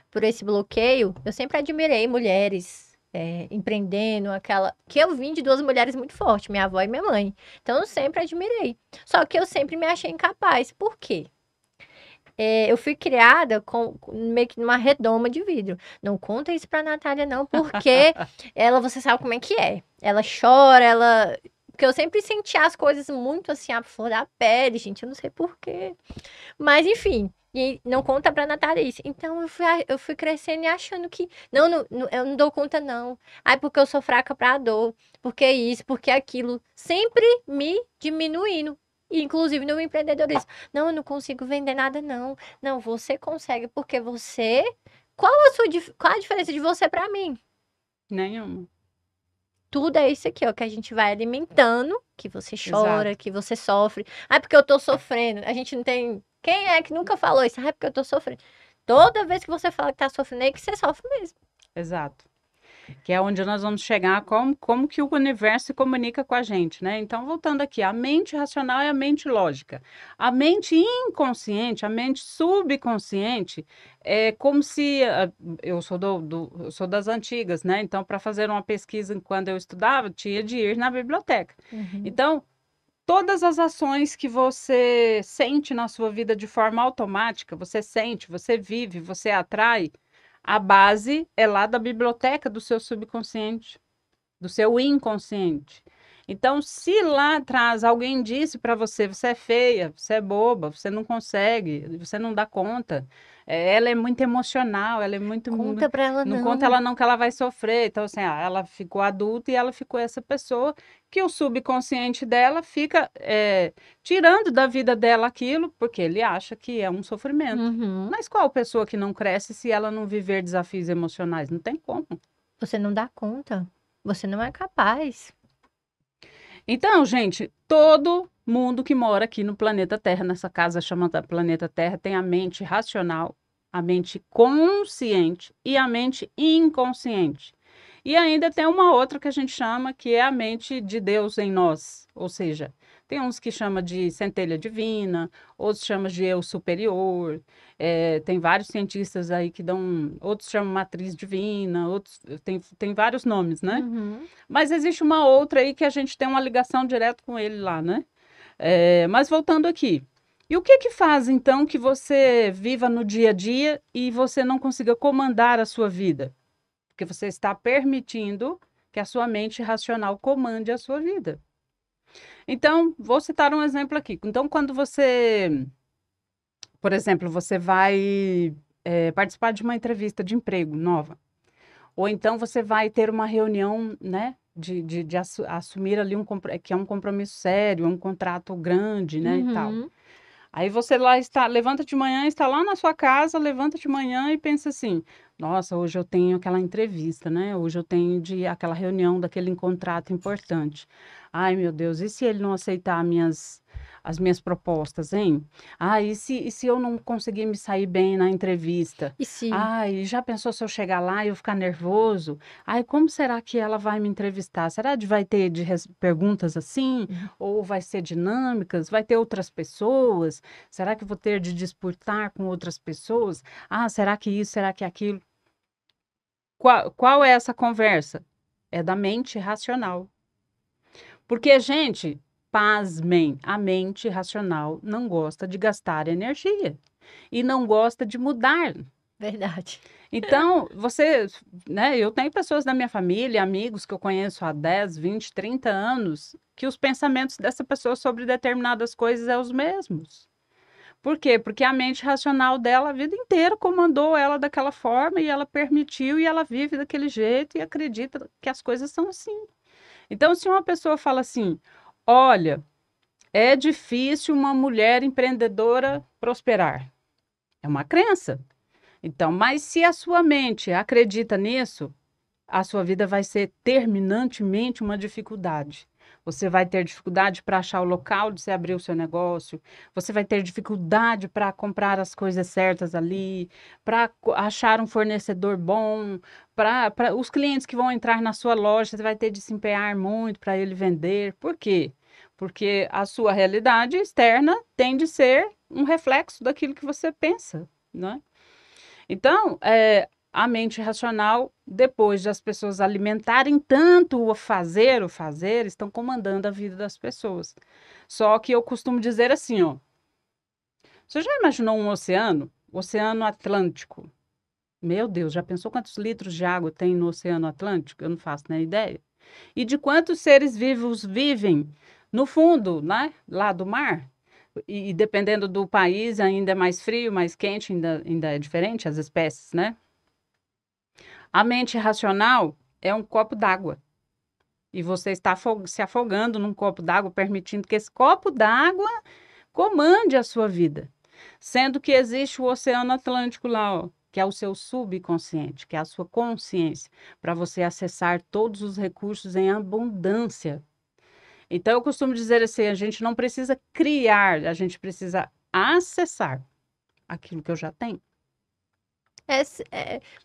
[SPEAKER 1] por esse bloqueio, eu sempre admirei mulheres empreendendo, aquela. Que eu vim de duas mulheres muito fortes, minha avó e minha mãe. Então, eu sempre admirei. Só que eu sempre me achei incapaz. Por quê? Eu fui criada meio que numa redoma de vidro. Não conta isso pra Natália, não, porque você sabe como é que é. Ela chora, ela. Porque eu sempre senti as coisas muito assim, à flor da pele, gente. Eu não sei por quê. Mas, enfim. E não conta pra Natália isso. Então, eu fui crescendo e achando que. Não, eu não dou conta, não. Ai, porque eu sou fraca pra dor. Porque isso, porque aquilo. Sempre me diminuindo. Inclusive no empreendedorismo. Não, eu não consigo vender nada, não. Não, você consegue, porque você. Qual a diferença de você pra mim?
[SPEAKER 2] Nenhuma.
[SPEAKER 1] Tudo é isso aqui, ó, que a gente vai alimentando, que você chora,
[SPEAKER 2] Exato.
[SPEAKER 1] que você sofre. Ah, porque eu tô sofrendo. A gente não tem. Quem é que nunca falou isso? Ah, porque eu tô sofrendo. Toda vez que você fala que tá sofrendo, é que você sofre mesmo.
[SPEAKER 2] Exato. Que é onde nós vamos chegar, como que o universo se comunica com a gente, né? Então, voltando aqui, a mente racional é a mente lógica. A mente inconsciente, a mente subconsciente, é como se, eu sou eu sou das antigas, né? Então, para fazer uma pesquisa quando eu estudava, tinha de ir na biblioteca.
[SPEAKER 1] Uhum.
[SPEAKER 2] Então, todas as ações que você sente na sua vida de forma automática, você sente, você vive, você atrai, a base é lá da biblioteca do seu subconsciente, do seu inconsciente. Então, se lá atrás alguém disse para você, você é feia, você é boba, você não consegue, você não dá conta, ela é muito emocional, ela é muito,
[SPEAKER 1] Conta pra ela,
[SPEAKER 2] não conta
[SPEAKER 1] não.
[SPEAKER 2] ela não que ela vai sofrer. Então, assim, ela ficou adulta e ela ficou essa pessoa que o subconsciente dela fica tirando da vida dela aquilo, porque ele acha que é um sofrimento.
[SPEAKER 1] Uhum.
[SPEAKER 2] Mas qual pessoa que não cresce se ela não viver desafios emocionais? Não tem como.
[SPEAKER 1] Você não dá conta. Você não é capaz.
[SPEAKER 2] Então, gente, todo mundo que mora aqui no planeta Terra, nessa casa chamada Planeta Terra, tem a mente racional, a mente consciente e a mente inconsciente. E ainda tem uma outra que a gente chama que é a mente de Deus em nós, ou seja, tem uns que chama de centelha divina, outros chamam de eu superior, tem vários cientistas aí que dão, outros chamam matriz divina, outros tem vários nomes, né?
[SPEAKER 1] Uhum.
[SPEAKER 2] Mas existe uma outra aí que a gente tem uma ligação direta com ele lá, né? Mas voltando aqui. E o que que faz, então, que você viva no dia a dia e você não consiga comandar a sua vida? Porque você está permitindo que a sua mente racional comande a sua vida. Então, vou citar um exemplo aqui. Então, quando você, por exemplo, você vai participar de uma entrevista de emprego nova, ou então você vai ter uma reunião, né, de assumir ali que é um compromisso sério, um contrato grande, né, e tal.
[SPEAKER 1] Uhum.
[SPEAKER 2] Aí você lá está, levanta de manhã, está lá na sua casa, levanta de manhã e pensa assim: nossa, hoje eu tenho aquela entrevista, né? Hoje eu tenho aquela reunião daquele contrato importante. Ai, meu Deus, e se ele não aceitar as minhas propostas, hein? Ai, e se eu não conseguir me sair bem na entrevista?
[SPEAKER 1] E se?
[SPEAKER 2] Ai, já pensou se eu chegar lá e eu ficar nervoso? Ai, como será que ela vai me entrevistar? Será que vai ter perguntas assim?
[SPEAKER 1] Uhum.
[SPEAKER 2] Ou vai ser dinâmicas? Vai ter outras pessoas? Será que vou ter de disputar com outras pessoas? Ah, será que isso, será que aquilo? Qual é essa conversa? É da mente racional. Porque, gente, pasmem, a mente racional não gosta de gastar energia e não gosta de mudar.
[SPEAKER 1] Verdade.
[SPEAKER 2] Então, né, eu tenho pessoas da minha família, amigos que eu conheço há 10, 20, 30 anos, que os pensamentos dessa pessoa sobre determinadas coisas são os mesmos. Por quê? Porque a mente racional dela a vida inteira comandou ela daquela forma e ela permitiu e ela vive daquele jeito e acredita que as coisas são assim. Então, se uma pessoa fala assim: olha, é difícil uma mulher empreendedora prosperar, é uma crença. Então, mas se a sua mente acredita nisso, a sua vida vai ser terminantemente uma dificuldade. Você vai ter dificuldade para achar o local de você abrir o seu negócio, você vai ter dificuldade para comprar as coisas certas ali, para achar um fornecedor bom, para os clientes que vão entrar na sua loja, você vai ter de se empenhar muito para ele vender. Por quê? Porque a sua realidade externa tem de ser um reflexo daquilo que você pensa, né? Então, a mente racional, depois de as pessoas alimentarem tanto o fazer, estão comandando a vida das pessoas. Só que eu costumo dizer assim, ó. Você já imaginou um oceano? O Oceano Atlântico. Meu Deus, já pensou quantos litros de água tem no Oceano Atlântico? Eu não faço nem ideia. E de quantos seres vivos vivem no fundo, né? Lá do mar? E dependendo do país, ainda é mais frio, mais quente, ainda é diferente as espécies, né? A mente racional é um copo d'água. E você está se afogando num copo d'água, permitindo que esse copo d'água comande a sua vida. Sendo que existe o Oceano Atlântico lá, ó, que é o seu subconsciente, que é a sua consciência, para você acessar todos os recursos em abundância. Então, eu costumo dizer assim: a gente não precisa criar, a gente precisa acessar aquilo que eu já tenho.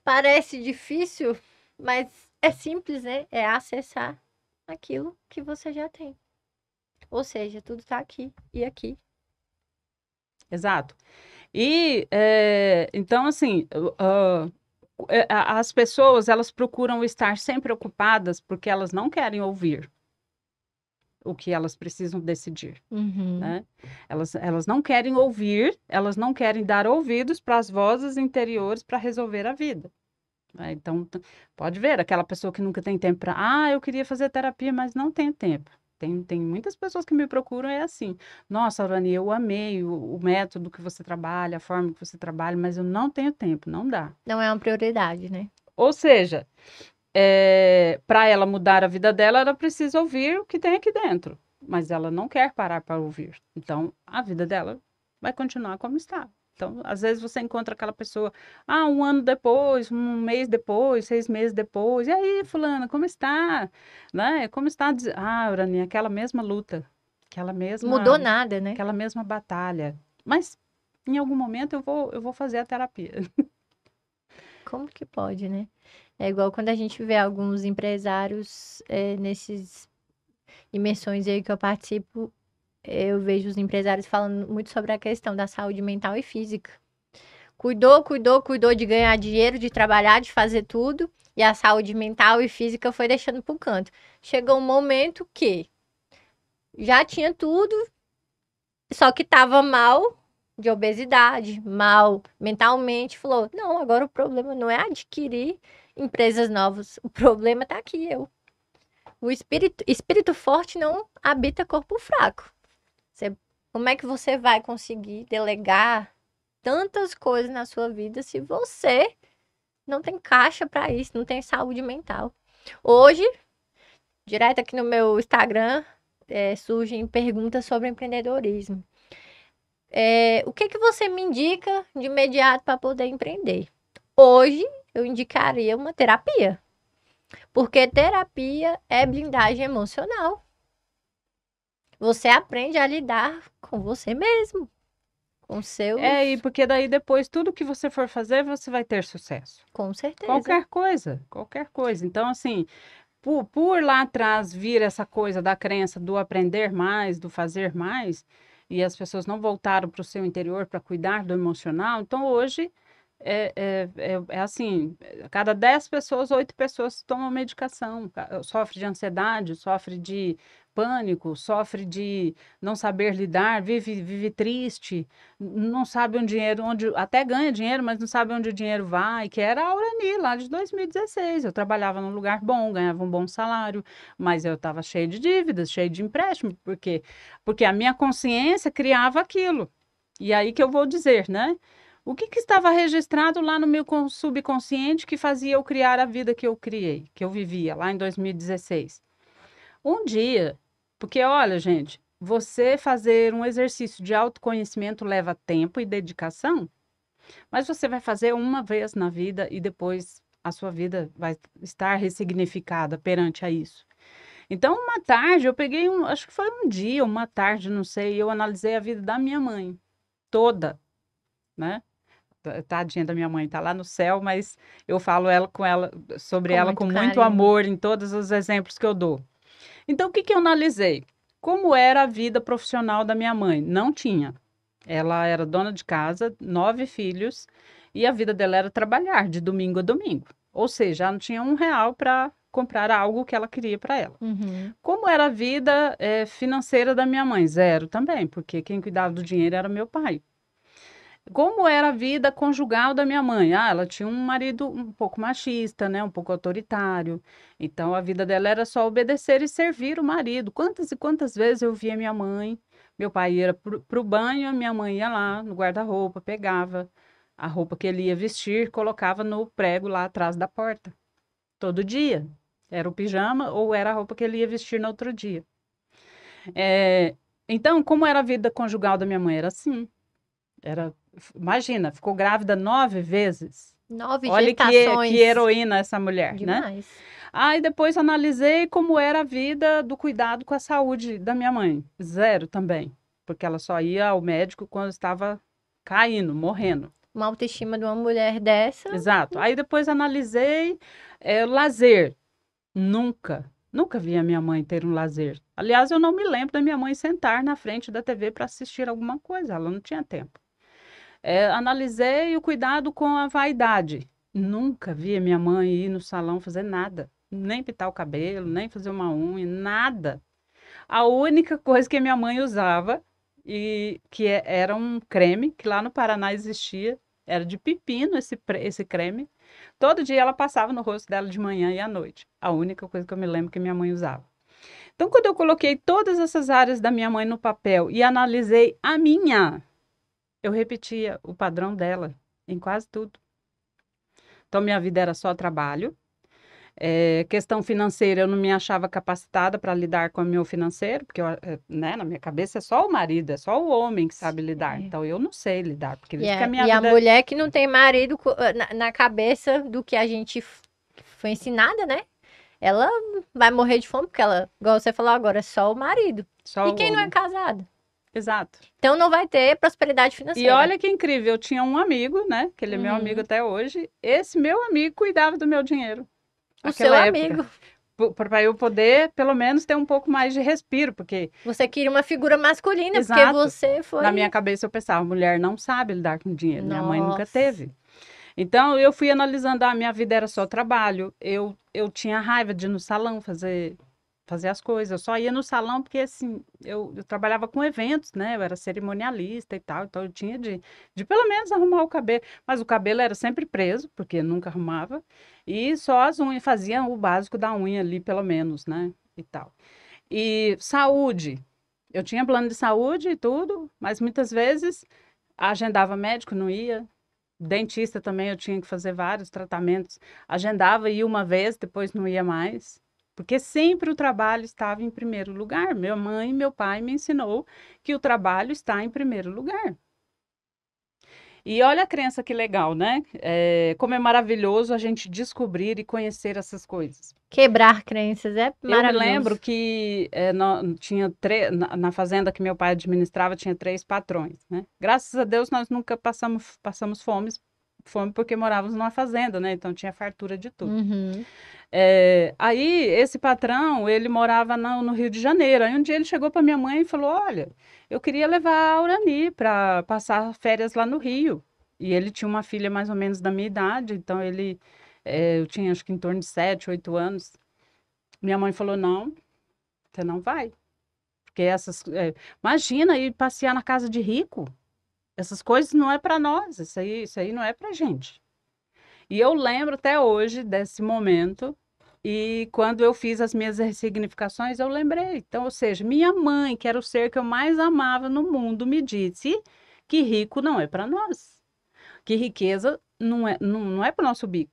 [SPEAKER 1] Parece difícil, mas é simples, né? É acessar aquilo que você já tem. Ou seja, tudo tá aqui e aqui.
[SPEAKER 2] Exato. E, então, assim, as pessoas, elas procuram estar sempre ocupadas porque elas não querem ouvir o que elas precisam decidir,
[SPEAKER 1] Uhum.
[SPEAKER 2] né? Elas não querem ouvir, elas não querem dar ouvidos para as vozes interiores para resolver a vida, né? Então, pode ver, aquela pessoa que nunca tem tempo para, eu queria fazer terapia, mas não tenho tempo. Tem muitas pessoas que me procuram, é assim: nossa, Aurani, eu amei o método que você trabalha, a forma que você trabalha, mas eu não tenho tempo, não dá.
[SPEAKER 1] Não é uma prioridade, né?
[SPEAKER 2] Ou seja, para ela mudar a vida dela, ela precisa ouvir o que tem aqui dentro, mas ela não quer parar para ouvir. Então, a vida dela vai continuar como está. Então, às vezes você encontra aquela pessoa, um ano depois, um mês depois, 6 meses depois, e aí, fulana, como está? Né? Como está? Urania, aquela mesma luta,
[SPEAKER 1] Mudou nada, né?
[SPEAKER 2] aquela mesma batalha. Mas, em algum momento, eu vou fazer a terapia.
[SPEAKER 1] Como que pode, né? É igual quando a gente vê alguns empresários nesses imersões aí que eu participo, eu vejo os empresários falando muito sobre a questão da saúde mental e física. Cuidou de ganhar dinheiro, de trabalhar, de fazer tudo, e a saúde mental e física foi deixando pro canto. Chegou um momento que já tinha tudo, Só que tava mal de obesidade, mal mentalmente. Falou: não, agora o problema não é adquirir empresas novas. O problema tá aqui, eu. O espírito forte não habita corpo fraco. Você- como é que você vai conseguir delegar tantas coisas na sua vida se você não tem caixa para isso, não tem saúde mental? Hoje, direto aqui no meu Instagram, surgem perguntas sobre empreendedorismo. O que que você me indica de imediato para poder empreender? Hoje, eu indicaria uma terapia, porque terapia é blindagem emocional. Você aprende a lidar com você mesmo, com seus,
[SPEAKER 2] E porque daí depois tudo que você for fazer, você vai ter sucesso.
[SPEAKER 1] com certeza.
[SPEAKER 2] Qualquer coisa, qualquer coisa. Então, assim, por lá atrás vir essa coisa da crença do aprender mais, do fazer mais, e as pessoas não voltaram para o seu interior para cuidar do emocional, então hoje é assim, a cada 10 pessoas, 8 pessoas tomam medicação, sofre de ansiedade, sofre de pânico, sofre de não saber lidar, vive triste, não sabe onde até ganha dinheiro, mas não sabe onde o dinheiro vai, que era a Aurani lá de 2016. Eu trabalhava num lugar bom, ganhava um bom salário, mas eu estava cheio de dívidas, cheio de empréstimo, porque a minha consciência criava aquilo. E aí que eu vou dizer, né? O que que estava registrado lá no meu subconsciente que fazia eu criar a vida que eu criei, que eu vivia lá em 2016? Um dia, porque olha, gente, você fazer um exercício de autoconhecimento leva tempo e dedicação, mas você vai fazer uma vez na vida e depois a sua vida vai estar ressignificada perante a isso. Então, uma tarde, eu peguei acho que foi um dia, uma tarde, não sei, eu analisei a vida da minha mãe, toda, né? Tadinha da minha mãe, tá lá no céu, mas eu falo sobre
[SPEAKER 1] Com
[SPEAKER 2] ela com
[SPEAKER 1] muito
[SPEAKER 2] muito
[SPEAKER 1] carinho.
[SPEAKER 2] amor em todos os exemplos que eu dou. Então, o que que eu analisei? Como era a vida profissional da minha mãe? Não tinha. Ela era dona de casa, 9 filhos, e a vida dela era trabalhar de domingo a domingo. Ou seja, ela não tinha R$ 1 para comprar algo que ela queria para ela.
[SPEAKER 1] Uhum.
[SPEAKER 2] Como era a vida financeira da minha mãe? Zero também, porque quem cuidava do dinheiro era meu pai. Como era a vida conjugal da minha mãe? Ah, ela tinha um marido um pouco machista, né? Um pouco autoritário. Então a vida dela era só obedecer e servir o marido. Quantas e quantas vezes eu via minha mãe, meu pai ia pro banho, a minha mãe ia lá no guarda-roupa, pegava a roupa que ele ia vestir, colocava no prego lá atrás da porta. Todo dia. Era o pijama ou era a roupa que ele ia vestir no outro dia. É, então, como era a vida conjugal da minha mãe? Era assim. Era, imagina, ficou grávida 9 vezes.
[SPEAKER 1] 9
[SPEAKER 2] Olha que
[SPEAKER 1] gestações.
[SPEAKER 2] heroína essa mulher, né?
[SPEAKER 1] Demais.
[SPEAKER 2] Aí depois analisei como era a vida do cuidado com a saúde da minha mãe. Zero também, porque ela só ia ao médico quando estava caindo, morrendo.
[SPEAKER 1] Uma autoestima de uma mulher dessa.
[SPEAKER 2] Exato. Aí depois analisei lazer. Nunca vi a minha mãe ter um lazer. Aliás, eu não me lembro da minha mãe sentar na frente da TV para assistir alguma coisa. Ela não tinha tempo. Analisei o cuidado com a vaidade. Nunca vi a minha mãe ir no salão fazer nada. Nem pintar o cabelo, nem fazer uma unha, nada. A única coisa que a minha mãe usava, e era um creme, que lá no Paraná existia, era de pepino esse creme. Todo dia ela passava no rosto dela de manhã e à noite. A única coisa que eu me lembro que minha mãe usava. Então, quando eu coloquei todas essas áreas da minha mãe no papel e analisei a minha, eu repetia o padrão dela em quase tudo. Então, minha vida era só trabalho. Questão financeira, eu não me achava capacitada para lidar com o meu financeiro, porque né, na minha cabeça é só o marido, é só o homem que sabe lidar.
[SPEAKER 1] É.
[SPEAKER 2] Então, eu não sei lidar, porque
[SPEAKER 1] E
[SPEAKER 2] visto que a
[SPEAKER 1] a,
[SPEAKER 2] minha
[SPEAKER 1] e a
[SPEAKER 2] vida.
[SPEAKER 1] mulher que não tem marido na cabeça do que a gente foi ensinada, né? Ela vai morrer de fome, porque ela, igual você falou agora, é só o marido.
[SPEAKER 2] Só
[SPEAKER 1] E
[SPEAKER 2] o
[SPEAKER 1] quem não é
[SPEAKER 2] homem.
[SPEAKER 1] casado?
[SPEAKER 2] Exato.
[SPEAKER 1] Então não vai ter prosperidade
[SPEAKER 2] E
[SPEAKER 1] financeira.
[SPEAKER 2] olha que incrível, eu tinha um amigo, né? Que ele é meu amigo
[SPEAKER 1] Uhum.
[SPEAKER 2] até hoje. Esse meu amigo cuidava do meu dinheiro.
[SPEAKER 1] O seu
[SPEAKER 2] Naquela época.
[SPEAKER 1] amigo.
[SPEAKER 2] Para eu poder, pelo menos, ter um pouco mais de respiro, porque,
[SPEAKER 1] Você queria uma figura masculina, porque
[SPEAKER 2] exato,
[SPEAKER 1] você
[SPEAKER 2] na minha
[SPEAKER 1] foi.
[SPEAKER 2] cabeça eu pensava, mulher não sabe lidar com dinheiro. Minha mãe nunca
[SPEAKER 1] Nossa.
[SPEAKER 2] teve. Então, eu fui analisando, a minha vida era só trabalho. Eu tinha raiva de ir no salão fazer fazer as coisas. Eu só ia no salão porque, assim, eu trabalhava com eventos, né? Eu era cerimonialista e tal, então eu tinha de pelo menos arrumar o cabelo. Mas o cabelo era sempre preso, porque nunca arrumava. E só as unhas, fazia o básico da unha ali, pelo menos, né? E tal. E saúde. Eu tinha plano de saúde e tudo, mas muitas vezes agendava médico, não ia. Dentista também eu tinha que fazer vários tratamentos. Agendava, ia uma vez, depois não ia mais. Porque sempre o trabalho estava em primeiro lugar. Minha mãe e meu pai me ensinou que o trabalho está em primeiro lugar. E olha a crença que legal, né? Como é maravilhoso a gente descobrir e conhecer essas coisas.
[SPEAKER 1] Quebrar crenças é
[SPEAKER 2] Eu me lembro
[SPEAKER 1] maravilhoso.
[SPEAKER 2] que tinha na fazenda que meu pai administrava, tinha 3 patrões, né? Graças a Deus nós nunca passamos fome porque morávamos numa fazenda, né? Então tinha fartura de tudo.
[SPEAKER 1] Uhum.
[SPEAKER 2] Aí esse patrão, ele morava no Rio de Janeiro. Aí um dia ele chegou para minha mãe e falou: Olha, eu queria levar a Aurani para passar férias lá no Rio. E ele tinha uma filha mais ou menos da minha idade, então eu tinha acho que em torno de 7, 8 anos. Minha mãe falou: Não, você não vai. Porque imagina ir passear na casa de rico. Essas coisas não é para nós, isso aí não é para gente. E eu lembro até hoje desse momento. E quando eu fiz as minhas ressignificações, eu lembrei. Então, ou seja, minha mãe, que era o ser que eu mais amava no mundo, me disse que rico não é para nós. Que riqueza não é para o nosso bico.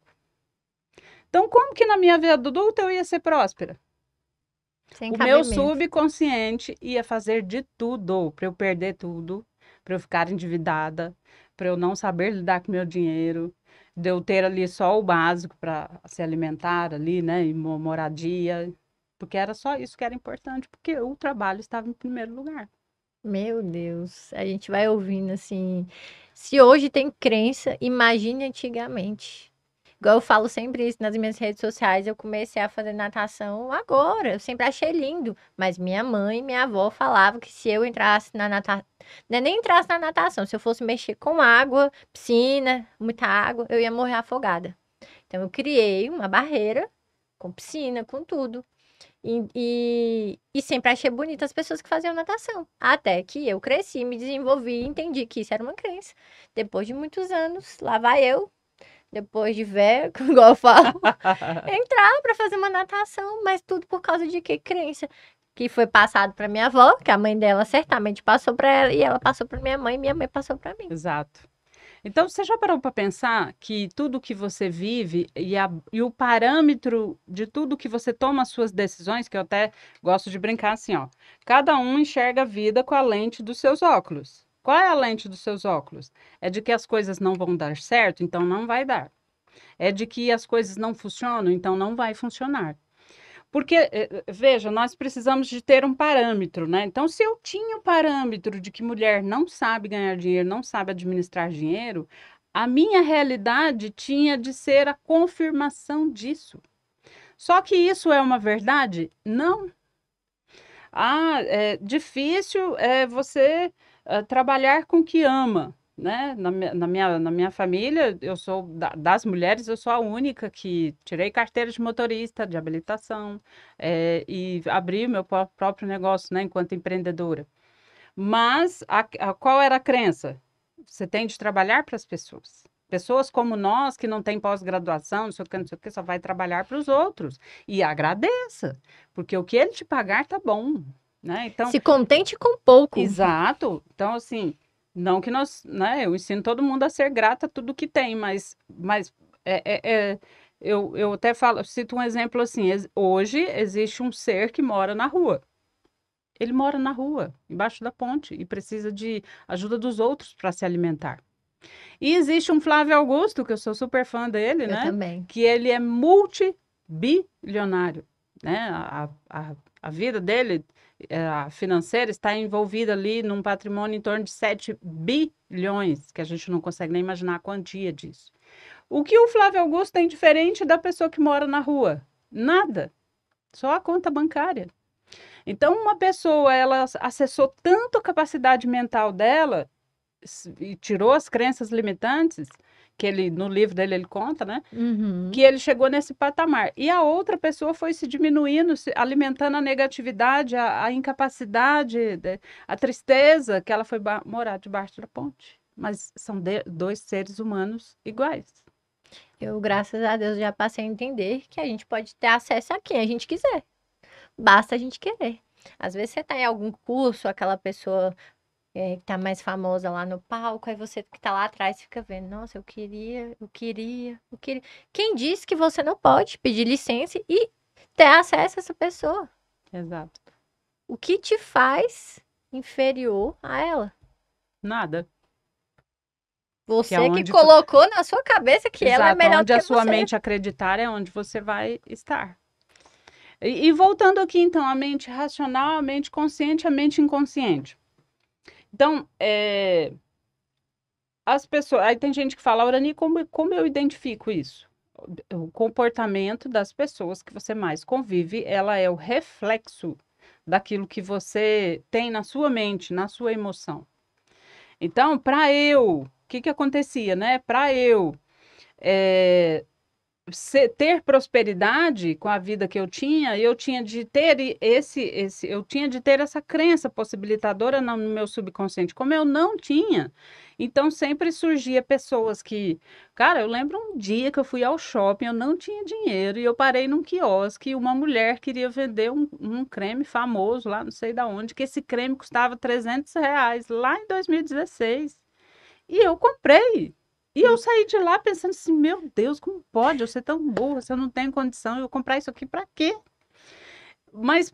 [SPEAKER 2] Então, como que na minha vida adulta eu ia ser próspera?
[SPEAKER 1] Sem
[SPEAKER 2] O meu
[SPEAKER 1] cabimento.
[SPEAKER 2] subconsciente ia fazer de tudo para eu perder tudo, para eu ficar endividada, para eu não saber lidar com meu dinheiro, de eu ter ali só o básico para se alimentar ali, né, e moradia, porque era só isso que era importante, porque o trabalho estava em primeiro lugar.
[SPEAKER 1] Meu Deus, a gente vai ouvindo assim. Se hoje tem crença, imagine antigamente. Igual eu falo sempre isso nas minhas redes sociais, eu comecei a fazer natação agora. Eu sempre achei lindo, mas minha mãe e minha avó falavam que se eu entrasse na natação, nem entrasse na natação, se eu fosse mexer com água, piscina, muita água, eu ia morrer afogada. Então eu criei uma barreira com piscina, com tudo. E sempre achei bonita as pessoas que faziam natação. Até que eu cresci, me desenvolvi e entendi que isso era uma crença. Depois de muitos anos, lá vai eu, depois de velho, igual eu falo, entrar para fazer uma natação, mas tudo por causa de que crença? Que foi passado para minha avó, que a mãe dela certamente passou para ela, e ela passou para minha mãe, e minha mãe passou para mim.
[SPEAKER 2] Exato. Então, você já parou para pensar que tudo que você vive e o parâmetro de tudo que você toma as suas decisões, que eu até gosto de brincar assim, ó, cada um enxerga a vida com a lente dos seus óculos. Qual é a lente dos seus óculos? É de que as coisas não vão dar certo, então não vai dar. É de que as coisas não funcionam, então não vai funcionar. Porque, veja, nós precisamos de ter um parâmetro, né? Então, se eu tinha o parâmetro de que mulher não sabe ganhar dinheiro, não sabe administrar dinheiro, a minha realidade tinha de ser a confirmação disso. Só que isso é uma verdade? Não. É difícil você trabalhar com o que ama, né? Na minha família, eu sou das mulheres, eu sou a única que tirei carteira de motorista, de habilitação, e abri o meu próprio negócio, né, enquanto empreendedora. Mas qual era a crença? Você tem de trabalhar para as pessoas. Pessoas como nós, que não têm pós-graduação, não sei o que, não sei o que, só vai trabalhar para os outros. E agradeça, porque o que ele te pagar tá bom, né? Então,
[SPEAKER 1] Se contente com pouco.
[SPEAKER 2] exato. Então, assim, não que nós, né? Eu ensino todo mundo a ser grata a tudo que tem, mas eu até falo, cito um exemplo assim, hoje existe um ser que mora na rua. Ele mora na rua, embaixo da ponte, e precisa de ajuda dos outros para se alimentar. E existe um Flávio Augusto, que eu sou super fã dele,
[SPEAKER 1] Eu
[SPEAKER 2] né?
[SPEAKER 1] também.
[SPEAKER 2] Que ele é multibilionário, né? A vida dele, a financeira, está envolvida ali num patrimônio em torno de 7 bilhões, que a gente não consegue nem imaginar a quantia disso. O que o Flávio Augusto tem diferente da pessoa que mora na rua? Nada. Só a conta bancária. Então, uma pessoa, ela acessou tanto a capacidade mental dela e tirou as crenças limitantes, que ele, no livro dele, ele conta, né?
[SPEAKER 1] Uhum.
[SPEAKER 2] Que ele chegou nesse patamar. E a outra pessoa foi se diminuindo, alimentando a negatividade, a incapacidade, a tristeza, que ela foi morar debaixo da ponte. Mas são dois seres humanos iguais.
[SPEAKER 1] Eu, graças a Deus, já passei a entender que a gente pode ter acesso a quem a gente quiser. Basta a gente querer. Às vezes você tá em algum curso, aquela pessoa que tá mais famosa lá no palco, aí você que tá lá atrás fica vendo, nossa, eu queria. Quem disse que você não pode pedir licença e ter acesso a essa pessoa?
[SPEAKER 2] Exato.
[SPEAKER 1] O que te faz inferior a ela?
[SPEAKER 2] Nada.
[SPEAKER 1] Você que
[SPEAKER 2] onde
[SPEAKER 1] colocou na sua cabeça que ela é
[SPEAKER 2] Exato,
[SPEAKER 1] melhor do
[SPEAKER 2] onde a
[SPEAKER 1] que
[SPEAKER 2] sua
[SPEAKER 1] você.
[SPEAKER 2] mente acreditar é onde você vai estar. E voltando aqui, então, a mente racional, a mente consciente, a mente inconsciente. Então, as pessoas. Aí tem gente que fala, Urani, como eu identifico isso? O comportamento das pessoas que você mais convive, ela é o reflexo daquilo que você tem na sua mente, na sua emoção. Então, o que acontecia, né? Para eu ter prosperidade com a vida que eu tinha de ter eu tinha de ter essa crença possibilitadora no meu subconsciente. Como eu não tinha, então sempre surgia pessoas que, cara, eu lembro um dia que eu fui ao shopping, eu não tinha dinheiro e eu parei num quiosque e uma mulher queria vender um creme famoso lá, não sei da onde, que esse creme custava R$ 300 lá em 2016. E eu comprei. E eu saí de lá pensando assim, meu Deus, como pode eu ser tão burra se eu não tenho condição de eu comprar isso aqui para quê? Mas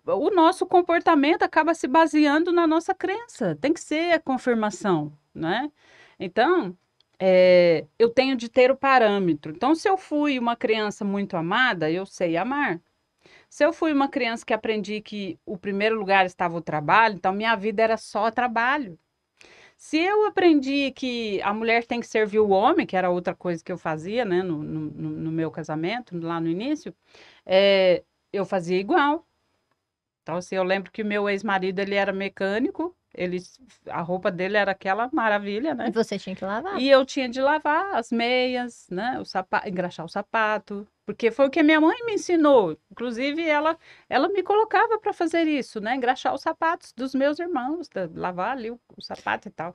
[SPEAKER 2] o nosso comportamento acaba se baseando na nossa crença. Tem que ser a confirmação, né? Então, eu tenho de ter o parâmetro. Então, se eu fui uma criança muito amada, eu sei amar. Se eu fui uma criança que aprendi que o primeiro lugar estava o trabalho, então minha vida era só trabalho. Se eu aprendi que a mulher tem que servir o homem, que era outra coisa que eu fazia, né, no meu casamento, lá no início, eu fazia igual. Então, assim, eu lembro que o meu ex-marido, ele era mecânico, a roupa dele era aquela maravilha,
[SPEAKER 1] E
[SPEAKER 2] né?
[SPEAKER 1] você tinha que lavar.
[SPEAKER 2] E eu tinha de lavar as meias, né? Engraxar o sapato, porque foi o que a minha mãe me ensinou. Inclusive, ela me colocava para fazer isso, né? Engraxar os sapatos dos meus irmãos, lavar ali o sapato e tal.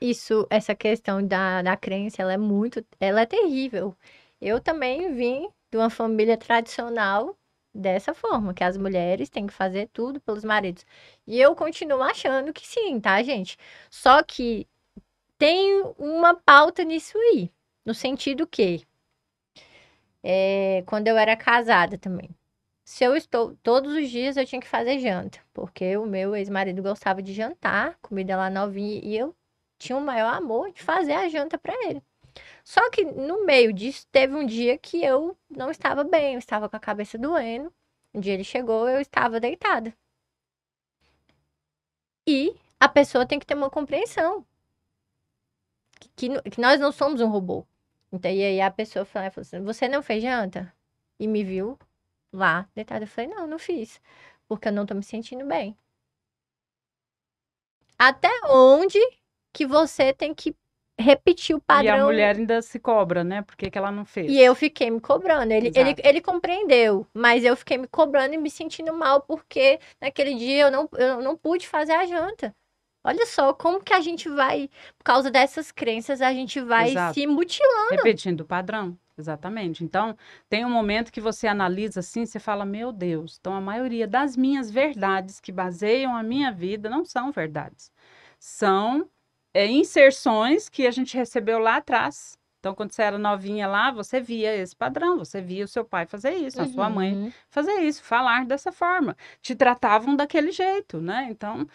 [SPEAKER 1] Isso, essa questão da crença, ela é terrível. Eu também vim de uma família tradicional dessa forma, que as mulheres têm que fazer tudo pelos maridos. E eu continuo achando que sim, tá, gente? Só que tem uma pauta nisso aí, no sentido que, quando eu era casada também, se eu estou, todos os dias eu tinha que fazer janta, porque o meu ex-marido gostava de jantar, comida lá novinha, e eu tinha o maior amor de fazer a janta para ele. Só que no meio disso, teve um dia que eu não estava bem, eu estava com a cabeça doendo. Um dia ele chegou, eu estava deitada. E a pessoa tem que ter uma compreensão que nós não somos um robô. Então, e aí a pessoa falou assim: Você não fez janta? E me viu lá deitada. Eu falei: Não, não fiz, porque eu não tô me sentindo bem. Até onde que você tem que repetir o
[SPEAKER 2] E a
[SPEAKER 1] padrão?
[SPEAKER 2] mulher ainda se cobra, né? Por que que ela não
[SPEAKER 1] E eu
[SPEAKER 2] fez?
[SPEAKER 1] fiquei me cobrando.
[SPEAKER 2] Exato.
[SPEAKER 1] Ele compreendeu, mas eu fiquei me cobrando e me sentindo mal porque naquele dia eu não pude fazer a janta. Olha só como que a gente vai, por causa dessas crenças, a gente vai
[SPEAKER 2] Exato.
[SPEAKER 1] se mutilando.
[SPEAKER 2] Repetindo o padrão. Exatamente. Então, tem um momento que você analisa assim, você fala, meu Deus, então a maioria das minhas verdades que baseiam a minha vida não são verdades. São inserções que a gente recebeu lá atrás. Então, quando você era novinha lá, você via esse padrão, você via o seu pai fazer isso, a sua mãe
[SPEAKER 1] Uhum.
[SPEAKER 2] fazer isso, falar dessa forma. Te tratavam daquele jeito, né? Então,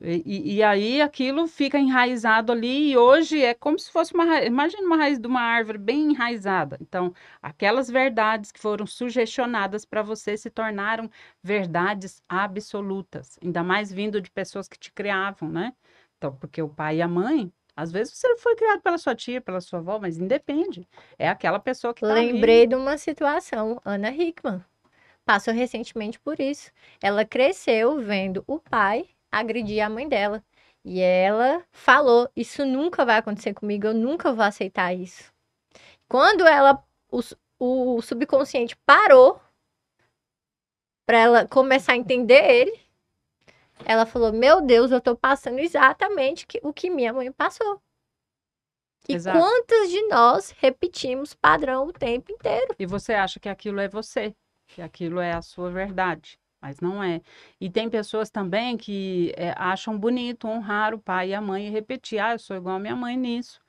[SPEAKER 2] e aí aquilo fica enraizado ali e hoje é como se fosse imagina uma raiz de uma árvore bem enraizada. Então, aquelas verdades que foram sugestionadas para você se tornaram verdades absolutas, ainda mais vindo de pessoas que te criavam, né? Então, porque o pai e a mãe, às vezes você foi criado pela sua tia, pela sua avó, mas independe. É aquela pessoa que está ali.
[SPEAKER 1] Lembrei de uma situação, Ana Hickman passou recentemente por isso. Ela cresceu vendo o pai agredir a mãe dela. E ela falou: Isso nunca vai acontecer comigo, eu nunca vou aceitar isso. Quando o subconsciente parou para ela começar a entender ele, ela falou: Meu Deus, eu tô passando exatamente o que minha mãe passou. E
[SPEAKER 2] Exato.
[SPEAKER 1] quantas de nós repetimos padrão o tempo inteiro?
[SPEAKER 2] E você acha que aquilo é você, que aquilo é a sua verdade, mas não é. E tem pessoas também que acham bonito honrar o pai e a mãe e repetir: eu sou igual a minha mãe nisso,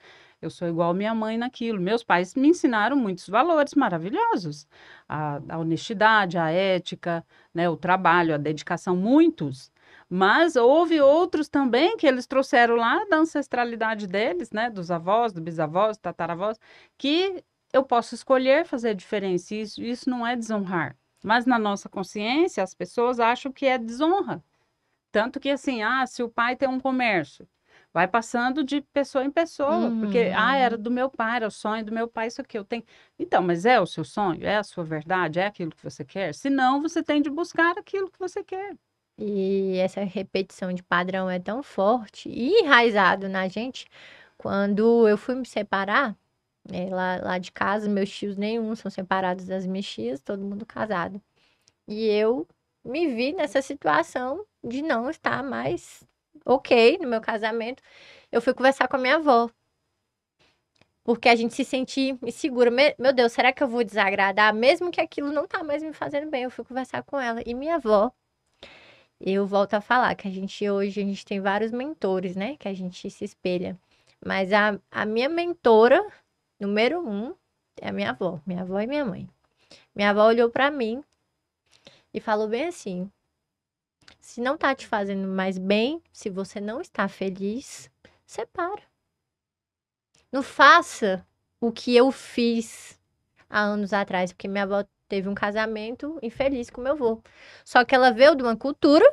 [SPEAKER 2] eu sou igual a minha mãe naquilo. Meus pais me ensinaram muitos valores maravilhosos: a honestidade, a ética, né, o trabalho, a dedicação, muitos. Mas houve outros também que eles trouxeram lá da ancestralidade deles, né, dos avós, dos bisavós, tataravós, que eu posso escolher fazer a diferença. Isso não é desonrar. Mas na nossa consciência, as pessoas acham que é desonra. Tanto que assim, se o pai tem um comércio, vai passando de pessoa em pessoa, porque, era do meu pai, era o sonho do meu pai, isso aqui eu tenho. Então, mas é o seu sonho? É a sua verdade? É aquilo que você quer? Se não, você tem de buscar aquilo que você quer.
[SPEAKER 1] E essa repetição de padrão é tão forte e enraizado na gente. Quando eu fui me separar, lá de casa, meus tios nenhum são separados das minhas tias, todo mundo casado. E eu me vi nessa situação de não estar mais ok no meu casamento. Eu fui conversar com a minha avó. Porque a gente se sentia insegura. Meu Deus, será que eu vou desagradar? Mesmo que aquilo não tá mais me fazendo bem. Eu fui conversar com ela. E minha avó, eu volto a falar que hoje a gente tem vários mentores, né? Que a gente se espelha. Mas a minha mentora, número um, é a minha avó. Minha avó e minha mãe. Minha avó olhou pra mim e falou bem assim: se não tá te fazendo mais bem, se você não está feliz, separa. Não faça o que eu fiz há anos atrás, porque minha avó teve um casamento infeliz com meu avô. Só que ela veio de uma cultura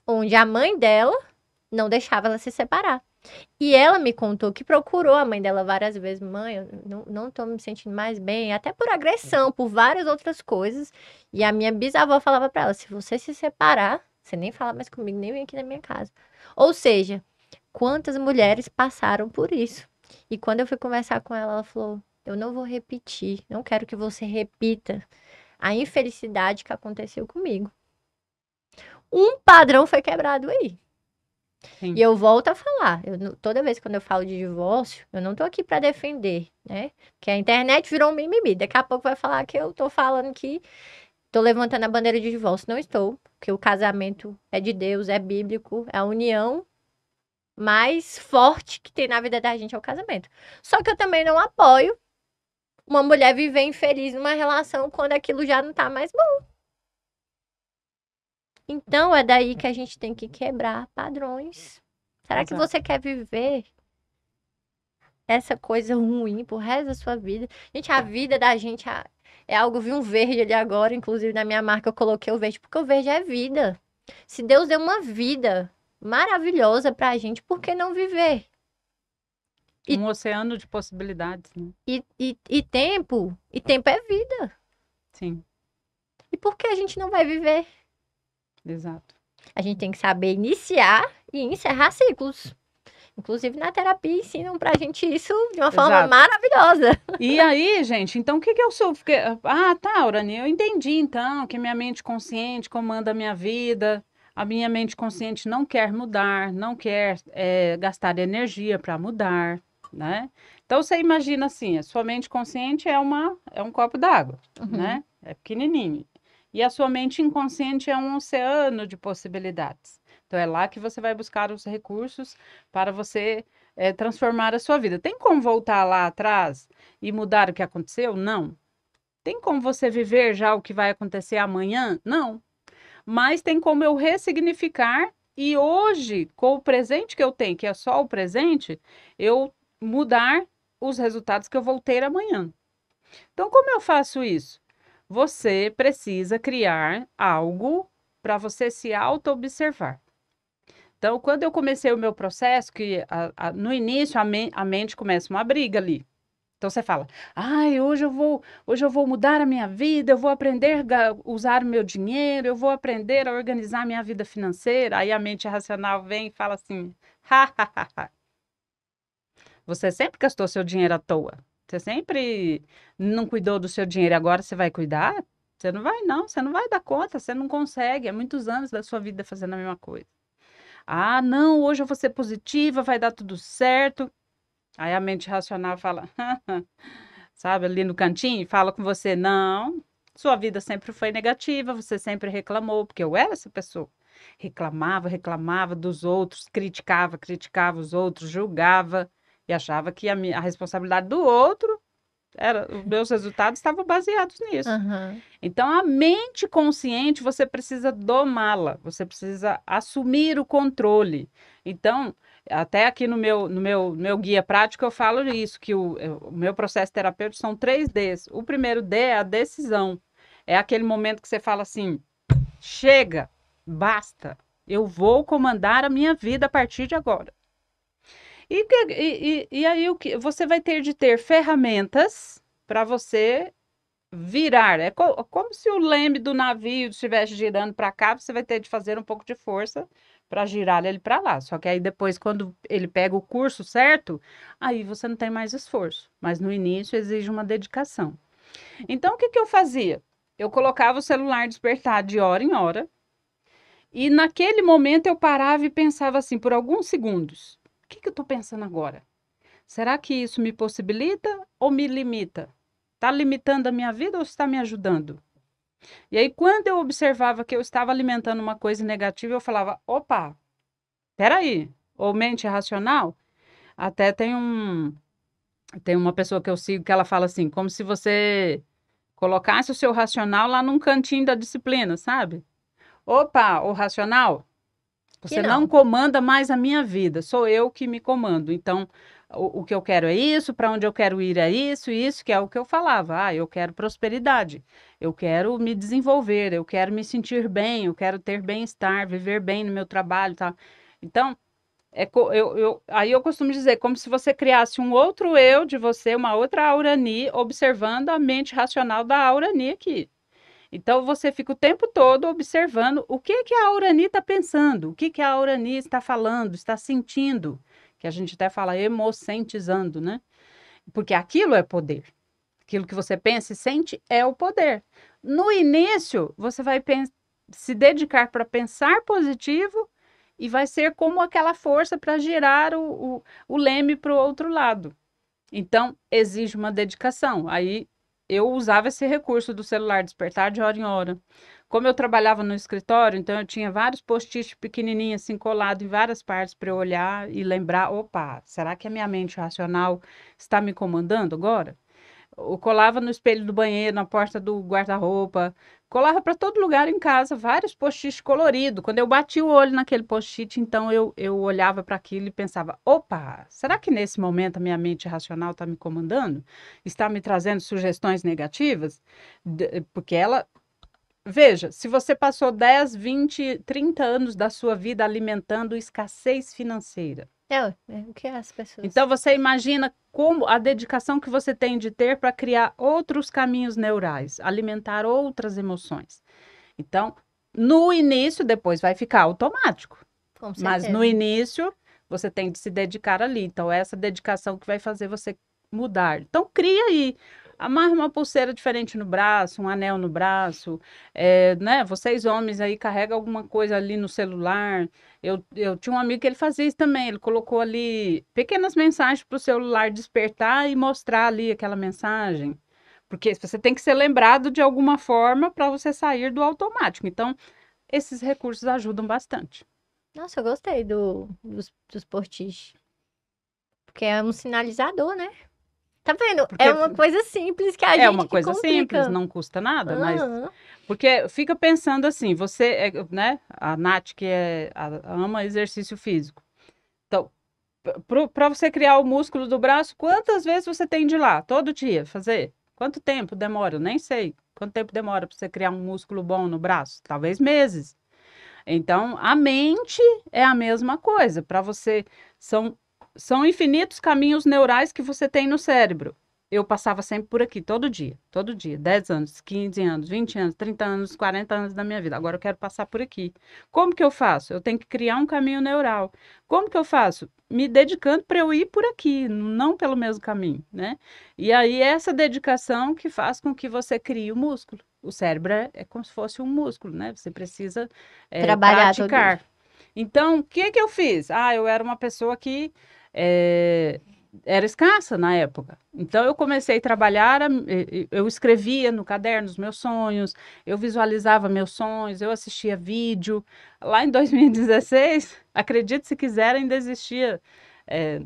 [SPEAKER 1] onde a mãe dela não deixava ela se separar. E ela me contou que procurou a mãe dela várias vezes. Mãe, eu não tô me sentindo mais bem, até por agressão, por várias outras coisas. E a minha bisavó falava pra ela: se você se separar, você nem fala mais comigo, nem vem aqui na minha casa. Ou seja, quantas mulheres passaram por isso? E quando eu fui conversar com ela, ela falou: eu não vou repetir, não quero que você repita a infelicidade que aconteceu comigo. Um padrão foi quebrado aí.
[SPEAKER 2] Sim.
[SPEAKER 1] E eu volto a falar, toda vez quando eu falo de divórcio, eu não tô aqui pra defender, né? Porque a internet virou um mimimi. Daqui a pouco vai falar que eu tô falando que tô levantando a bandeira de divórcio. Não estou, porque o casamento é de Deus, é bíblico, é a união mais forte que tem na vida da gente é o casamento. Só que eu também não apoio uma mulher viver infeliz numa relação quando aquilo já não tá mais bom. Então é daí que a gente tem que quebrar padrões. Será que
[SPEAKER 2] Exato.
[SPEAKER 1] você quer viver essa coisa ruim pro resto da sua vida? Gente, a vida da gente é algo. Eu vi um verde ali agora, inclusive na minha marca eu coloquei o verde, porque o verde é vida. Se Deus deu uma vida maravilhosa pra gente, por que não viver? E,
[SPEAKER 2] Um oceano de possibilidades, né?
[SPEAKER 1] e tempo é vida.
[SPEAKER 2] Sim,
[SPEAKER 1] E por que a gente não vai viver?
[SPEAKER 2] exato.
[SPEAKER 1] A gente tem que saber iniciar e encerrar ciclos. Inclusive na terapia ensinam pra gente isso de uma forma
[SPEAKER 2] Exato.
[SPEAKER 1] maravilhosa.
[SPEAKER 2] E aí, gente, então o que que eu sou? Tá, Urani, eu entendi então que minha mente consciente comanda a minha vida. A minha mente consciente não quer mudar, não quer gastar energia para mudar, né? Então você imagina assim, a sua mente consciente é um copo d'água, né? É pequenininho. E a sua mente inconsciente é um oceano de possibilidades. Então é lá que você vai buscar os recursos para você transformar a sua vida. Tem como voltar lá atrás e mudar o que aconteceu? Não. Tem como você viver já o que vai acontecer amanhã? Não. Mas tem como eu ressignificar e hoje, com o presente que eu tenho, que é só o presente, eu mudar os resultados que eu vou ter amanhã. Então, como eu faço isso? Você precisa criar algo para você se auto-observar. Então, quando eu comecei o meu processo, que no início a mente começa uma briga ali. Então você fala: hoje eu vou mudar a minha vida, eu vou aprender a usar o meu dinheiro, eu vou aprender a organizar a minha vida financeira. Aí a mente racional vem e fala assim: Você sempre gastou seu dinheiro à toa. Você sempre não cuidou do seu dinheiro. Agora você vai cuidar? Você não vai, não. Você não vai dar conta. Você não consegue. É muitos anos da sua vida fazendo a mesma coisa. Ah, não, hoje eu vou ser positiva, vai dar tudo certo. Aí a mente racional fala, sabe, ali no cantinho, fala com você, não, sua vida sempre foi negativa, você sempre reclamou, porque eu era essa pessoa. Reclamava, reclamava dos outros, criticava, criticava os outros, julgava e achava que a responsabilidade do outro era, os meus resultados estavam baseados nisso.
[SPEAKER 1] Aham.
[SPEAKER 2] Então, a mente consciente, você precisa domá-la, você precisa assumir o controle. Então, até aqui no meu guia prático, eu falo isso, que o meu processo terapêutico são 3 Ds. O primeiro D é a decisão. É aquele momento que você fala assim, chega, basta, eu vou comandar a minha vida a partir de agora. E aí o que você vai ter de ter ferramentas para você virar. É como se o leme do navio estivesse girando para cá, você vai ter de fazer um pouco de força para girar ele para lá. Só que aí depois, quando ele pega o curso certo, aí você não tem mais esforço. Mas no início exige uma dedicação. Então, o que que eu fazia? Eu colocava o celular despertar de hora em hora. E naquele momento eu parava e pensava assim, por alguns segundos: o que que eu estou pensando agora? Será que isso me possibilita ou me limita? Está limitando a minha vida ou está me ajudando? E aí, quando eu observava que eu estava alimentando uma coisa negativa, eu falava: opa, peraí, ou mente racional? Até tem uma pessoa que eu sigo que ela fala assim, como se você colocasse o seu racional lá num cantinho da disciplina, sabe? Opa, o racional,
[SPEAKER 1] Que
[SPEAKER 2] você não
[SPEAKER 1] não.
[SPEAKER 2] comanda mais a minha vida, sou eu que me comando. Então, o que eu quero é isso, para onde eu quero ir é isso, que é o que eu falava. Ah, eu quero prosperidade, eu quero me desenvolver, eu quero me sentir bem, eu quero ter bem-estar, viver bem no meu trabalho, tá? Então, aí eu costumo dizer, como se você criasse um outro eu de você, uma outra Aurani, observando a mente racional da Aurani aqui. Então você fica o tempo todo observando o que que a Aurani está pensando, o que que a Aurani está falando, está sentindo, que a gente até fala emocentizando, né? Porque aquilo é poder. Aquilo que você pensa e sente é o poder. No início, você vai se dedicar para pensar positivo e vai ser como aquela força para girar o leme para o outro lado. Então, exige uma dedicação. Aí eu usava esse recurso do celular despertar de hora em hora. Como eu trabalhava no escritório, então eu tinha vários post-its pequenininhos assim colados em várias partes para eu olhar e lembrar, opa, será que a minha mente racional está me comandando agora? Eu colava no espelho do banheiro, na porta do guarda-roupa, colava para todo lugar em casa, vários post-its coloridos. Quando eu bati o olho naquele post-it, então eu olhava para aquilo e pensava: opa, será que nesse momento a minha mente racional está me comandando? Está me trazendo sugestões negativas? Porque ela. Veja, se você passou 10, 20, 30 anos da sua vida alimentando escassez financeira.
[SPEAKER 1] O que as pessoas.
[SPEAKER 2] Então você imagina como a dedicação que você tem de ter para criar outros caminhos neurais, alimentar outras emoções. Então, no início, depois vai ficar automático,
[SPEAKER 1] Com
[SPEAKER 2] mas no
[SPEAKER 1] certeza.
[SPEAKER 2] início você tem de se dedicar ali. Então, é essa dedicação que vai fazer você mudar. Então, cria aí. Amarra uma pulseira diferente no braço, um anel no braço, né? Vocês homens aí carregam alguma coisa ali no celular. Eu tinha um amigo que ele fazia isso também. Ele colocou ali pequenas mensagens para o celular despertar e mostrar ali aquela mensagem. Porque você tem que ser lembrado de alguma forma para você sair do automático. Então, esses recursos ajudam bastante.
[SPEAKER 1] Nossa, eu gostei dos post-its. Porque é um sinalizador, né? Tá vendo?
[SPEAKER 2] Porque
[SPEAKER 1] É uma coisa simples que a
[SPEAKER 2] é
[SPEAKER 1] gente
[SPEAKER 2] uma
[SPEAKER 1] que
[SPEAKER 2] coisa simples,
[SPEAKER 1] complica.
[SPEAKER 2] não custa nada, mas
[SPEAKER 1] Aham.
[SPEAKER 2] porque fica pensando assim, você, né? A Nath, que ama exercício físico. Então, para você criar o músculo do braço, quantas vezes você tem de ir lá? Todo dia fazer? Quanto tempo demora? Eu nem sei. Quanto tempo demora para você criar um músculo bom no braço? Talvez meses. Então, a mente é a mesma coisa. Para você, são infinitos caminhos neurais que você tem no cérebro. eu passava sempre por aqui, todo dia, 10 anos, 15 anos, 20 anos, 30 anos, 40 anos da minha vida. Agora eu quero passar por aqui. Como que eu faço? Eu tenho que criar um caminho neural. Como que eu faço? Me dedicando para eu ir por aqui, não pelo mesmo caminho, né? E aí essa dedicação que faz com que você crie o músculo. O cérebro é como se fosse um músculo, né? Você precisa
[SPEAKER 1] Trabalhar todo dia.
[SPEAKER 2] praticar. Então, o que que eu fiz? Eu era uma pessoa que era escassa na época. Então, eu comecei a trabalhar, eu escrevia no caderno os meus sonhos, eu visualizava meus sonhos, eu assistia vídeo. Lá em 2016, acredite se quiser, ainda existia.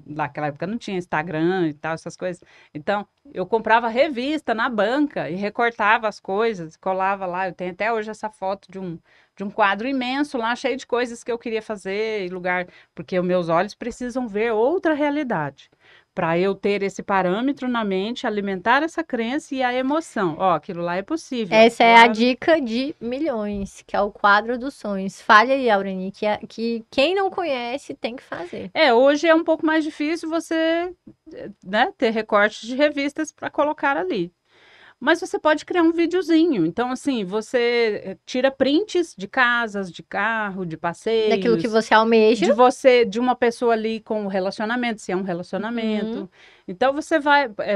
[SPEAKER 2] Naquela época não tinha Instagram e tal, essas coisas. Então, eu comprava revista na banca e recortava as coisas, colava lá. Eu tenho até hoje essa foto de um quadro imenso lá, cheio de coisas que eu queria fazer, e lugar, porque os meus olhos precisam ver outra realidade. Para eu ter esse parâmetro na mente, alimentar essa crença e a emoção. Ó, aquilo lá é possível.
[SPEAKER 1] Essa é a
[SPEAKER 2] Claro.
[SPEAKER 1] dica de milhões, que é o quadro dos sonhos. Fale aí, Aurani, que quem não conhece tem que fazer.
[SPEAKER 2] Hoje é um pouco mais difícil você, né, ter recortes de revistas para colocar ali. Mas você pode criar um videozinho. Então, assim, você tira prints de casas, de carro, de
[SPEAKER 1] Daquilo que
[SPEAKER 2] passeios,
[SPEAKER 1] você almeja.
[SPEAKER 2] de uma pessoa ali com o relacionamento, se é um relacionamento. Então, você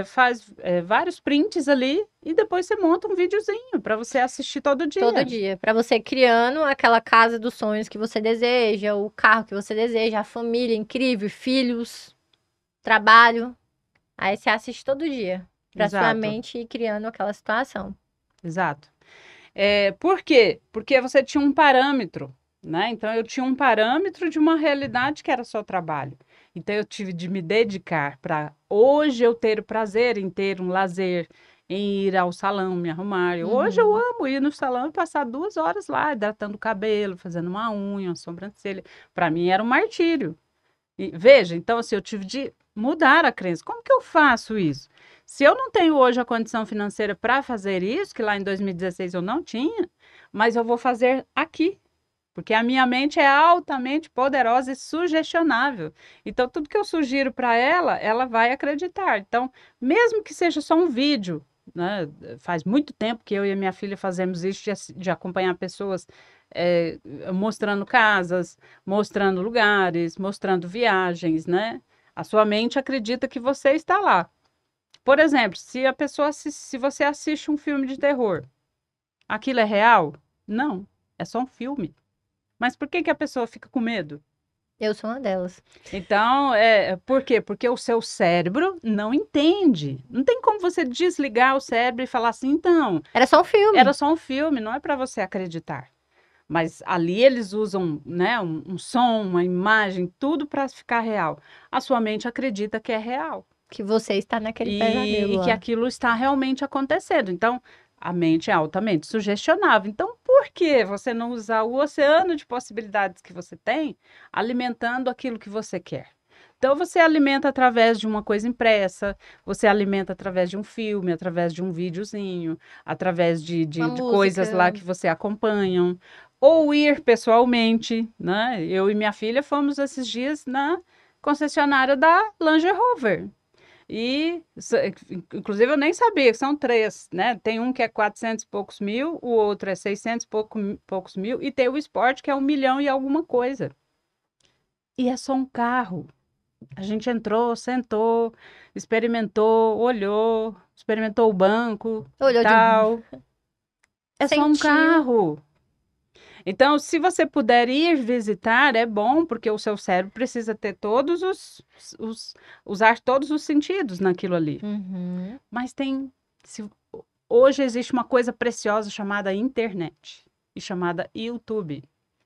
[SPEAKER 2] faz vários prints ali e depois você monta um videozinho para você assistir todo dia.
[SPEAKER 1] Todo dia. Pra você criando aquela casa dos sonhos que você deseja, o carro que você deseja, a família incrível, filhos, trabalho. Aí você assiste todo dia. Pra sua
[SPEAKER 2] Exato,
[SPEAKER 1] mente ir criando aquela situação.
[SPEAKER 2] exato. Por quê? Porque você tinha um parâmetro, né? Então, eu tinha um parâmetro de uma realidade que era só trabalho. Então, eu tive de me dedicar para hoje eu ter o prazer em ter um lazer, em ir ao salão, me arrumar. Hoje eu amo ir no salão e passar 2 horas lá, hidratando o cabelo, fazendo uma unha, uma sobrancelha. Para mim era um martírio. E, veja, então, assim, eu tive de mudar a crença. Como que eu faço isso? Se eu não tenho hoje a condição financeira para fazer isso, que lá em 2016 eu não tinha, mas eu vou fazer aqui, porque a minha mente é altamente poderosa e sugestionável. Então, tudo que eu sugiro para ela, ela vai acreditar. Então, mesmo que seja só um vídeo, né? Faz muito tempo que eu e a minha filha fazemos isso de acompanhar pessoas mostrando casas, mostrando lugares, mostrando viagens, né? A sua mente acredita que você está lá. Por exemplo, se você assiste um filme de terror, aquilo é real? Não, é só um filme. Mas por que que a pessoa fica com medo?
[SPEAKER 1] Eu sou uma delas.
[SPEAKER 2] Então, por quê? Porque o seu cérebro não entende. Não tem como você desligar o cérebro e falar assim, então,
[SPEAKER 1] Era só um filme.
[SPEAKER 2] era só um filme, não é para você acreditar. Mas ali eles usam, né, um som, uma imagem, tudo para ficar real. A sua mente acredita que é real.
[SPEAKER 1] Que você está naquele pesadelo
[SPEAKER 2] E que
[SPEAKER 1] lá.
[SPEAKER 2] aquilo está realmente acontecendo. Então, a mente é altamente sugestionável. Então, por que você não usar o oceano de possibilidades que você tem, alimentando aquilo que você quer? Então, você alimenta através de uma coisa impressa, você alimenta através de um filme, através de um videozinho, através
[SPEAKER 1] Uma
[SPEAKER 2] de coisas lá
[SPEAKER 1] música.
[SPEAKER 2] que você acompanha, ou ir pessoalmente, né? Eu e minha filha fomos esses dias na concessionária da Land Rover. E, inclusive, eu nem sabia que são três, né? Tem um que é 400 e poucos mil, o outro é 600 e poucos mil, e tem o Sport, que é 1 milhão e alguma coisa. E é só um carro. A gente entrou, sentou, experimentou, olhou, experimentou o banco e
[SPEAKER 1] Olhou de
[SPEAKER 2] tal. É só um
[SPEAKER 1] sentiu.
[SPEAKER 2] carro. Então, se você puder ir visitar, é bom, porque o seu cérebro precisa ter usar todos os sentidos naquilo ali. Mas hoje existe uma coisa preciosa chamada internet e chamada YouTube.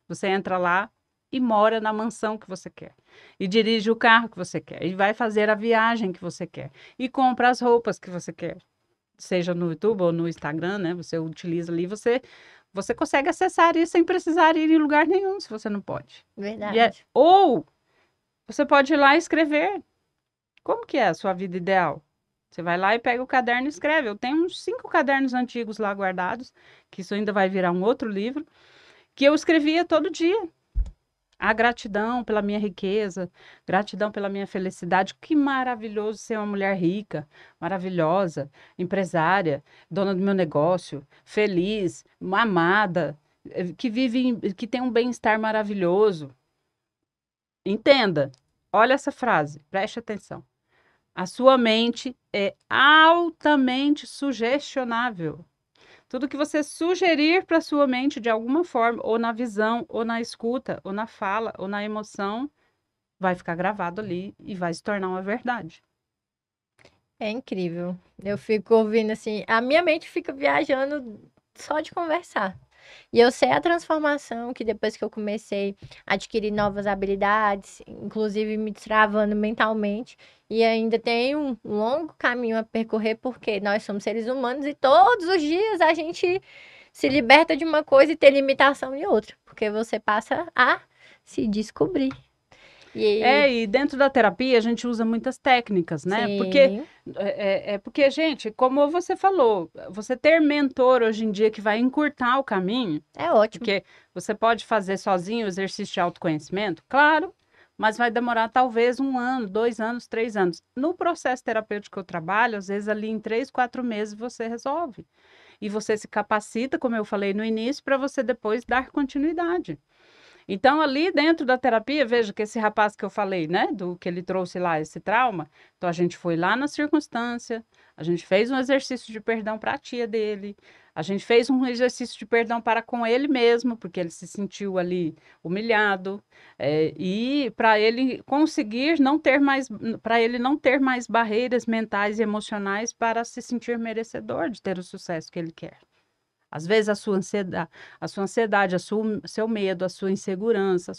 [SPEAKER 2] Você entra lá e mora na mansão que você quer. E dirige o carro que você quer. E vai fazer a viagem que você quer. E compra as roupas que você quer. Seja no YouTube ou no Instagram, né? Você utiliza ali, você consegue acessar isso sem precisar ir em lugar nenhum, se você não pode.
[SPEAKER 1] Verdade.
[SPEAKER 2] Ou você pode ir lá e escrever. Como que é a sua vida ideal? Você vai lá e pega o caderno e escreve. Eu tenho uns 5 cadernos antigos lá guardados, que isso ainda vai virar um outro livro, que eu escrevia todo dia. A gratidão pela minha riqueza, gratidão pela minha felicidade. Que maravilhoso ser uma mulher rica, maravilhosa, empresária, dona do meu negócio, feliz, amada, que vive, que tem um bem-estar maravilhoso. Entenda, olha essa frase, preste atenção. A sua mente é altamente sugestionável. Tudo que você sugerir para sua mente de alguma forma, ou na visão, ou na escuta, ou na fala, ou na emoção, vai ficar gravado ali e vai se tornar uma verdade.
[SPEAKER 1] É incrível. Eu fico ouvindo assim, a minha mente fica viajando só de conversar. E eu sei a transformação que depois que eu comecei a adquirir novas habilidades, inclusive me travando mentalmente, e ainda tem um longo caminho a percorrer, porque nós somos seres humanos e todos os dias a gente se liberta de uma coisa e tem limitação de outra, porque você passa a se descobrir.
[SPEAKER 2] E dentro da terapia a gente usa muitas técnicas, né?
[SPEAKER 1] Sim,
[SPEAKER 2] Porque, gente, como você falou, você ter mentor hoje em dia que vai encurtar o caminho,
[SPEAKER 1] é ótimo.
[SPEAKER 2] porque você pode fazer sozinho o exercício de autoconhecimento, claro, mas vai demorar talvez 1 ano, 2 anos, 3 anos. No processo terapêutico que eu trabalho, às vezes ali em 3, 4 meses você resolve. E você se capacita, como eu falei no início, para você depois dar continuidade. Então, ali dentro da terapia, veja que esse rapaz que eu falei, né, do que ele trouxe lá, esse trauma, então a gente foi lá na circunstância, a gente fez um exercício de perdão para a tia dele, a gente fez um exercício de perdão para com ele mesmo, porque ele se sentiu ali humilhado, e para ele conseguir não ter mais, para ele não ter mais barreiras mentais e emocionais para se sentir merecedor de ter o sucesso que ele quer. Às vezes a sua ansiedade, seu medo, a sua insegurança,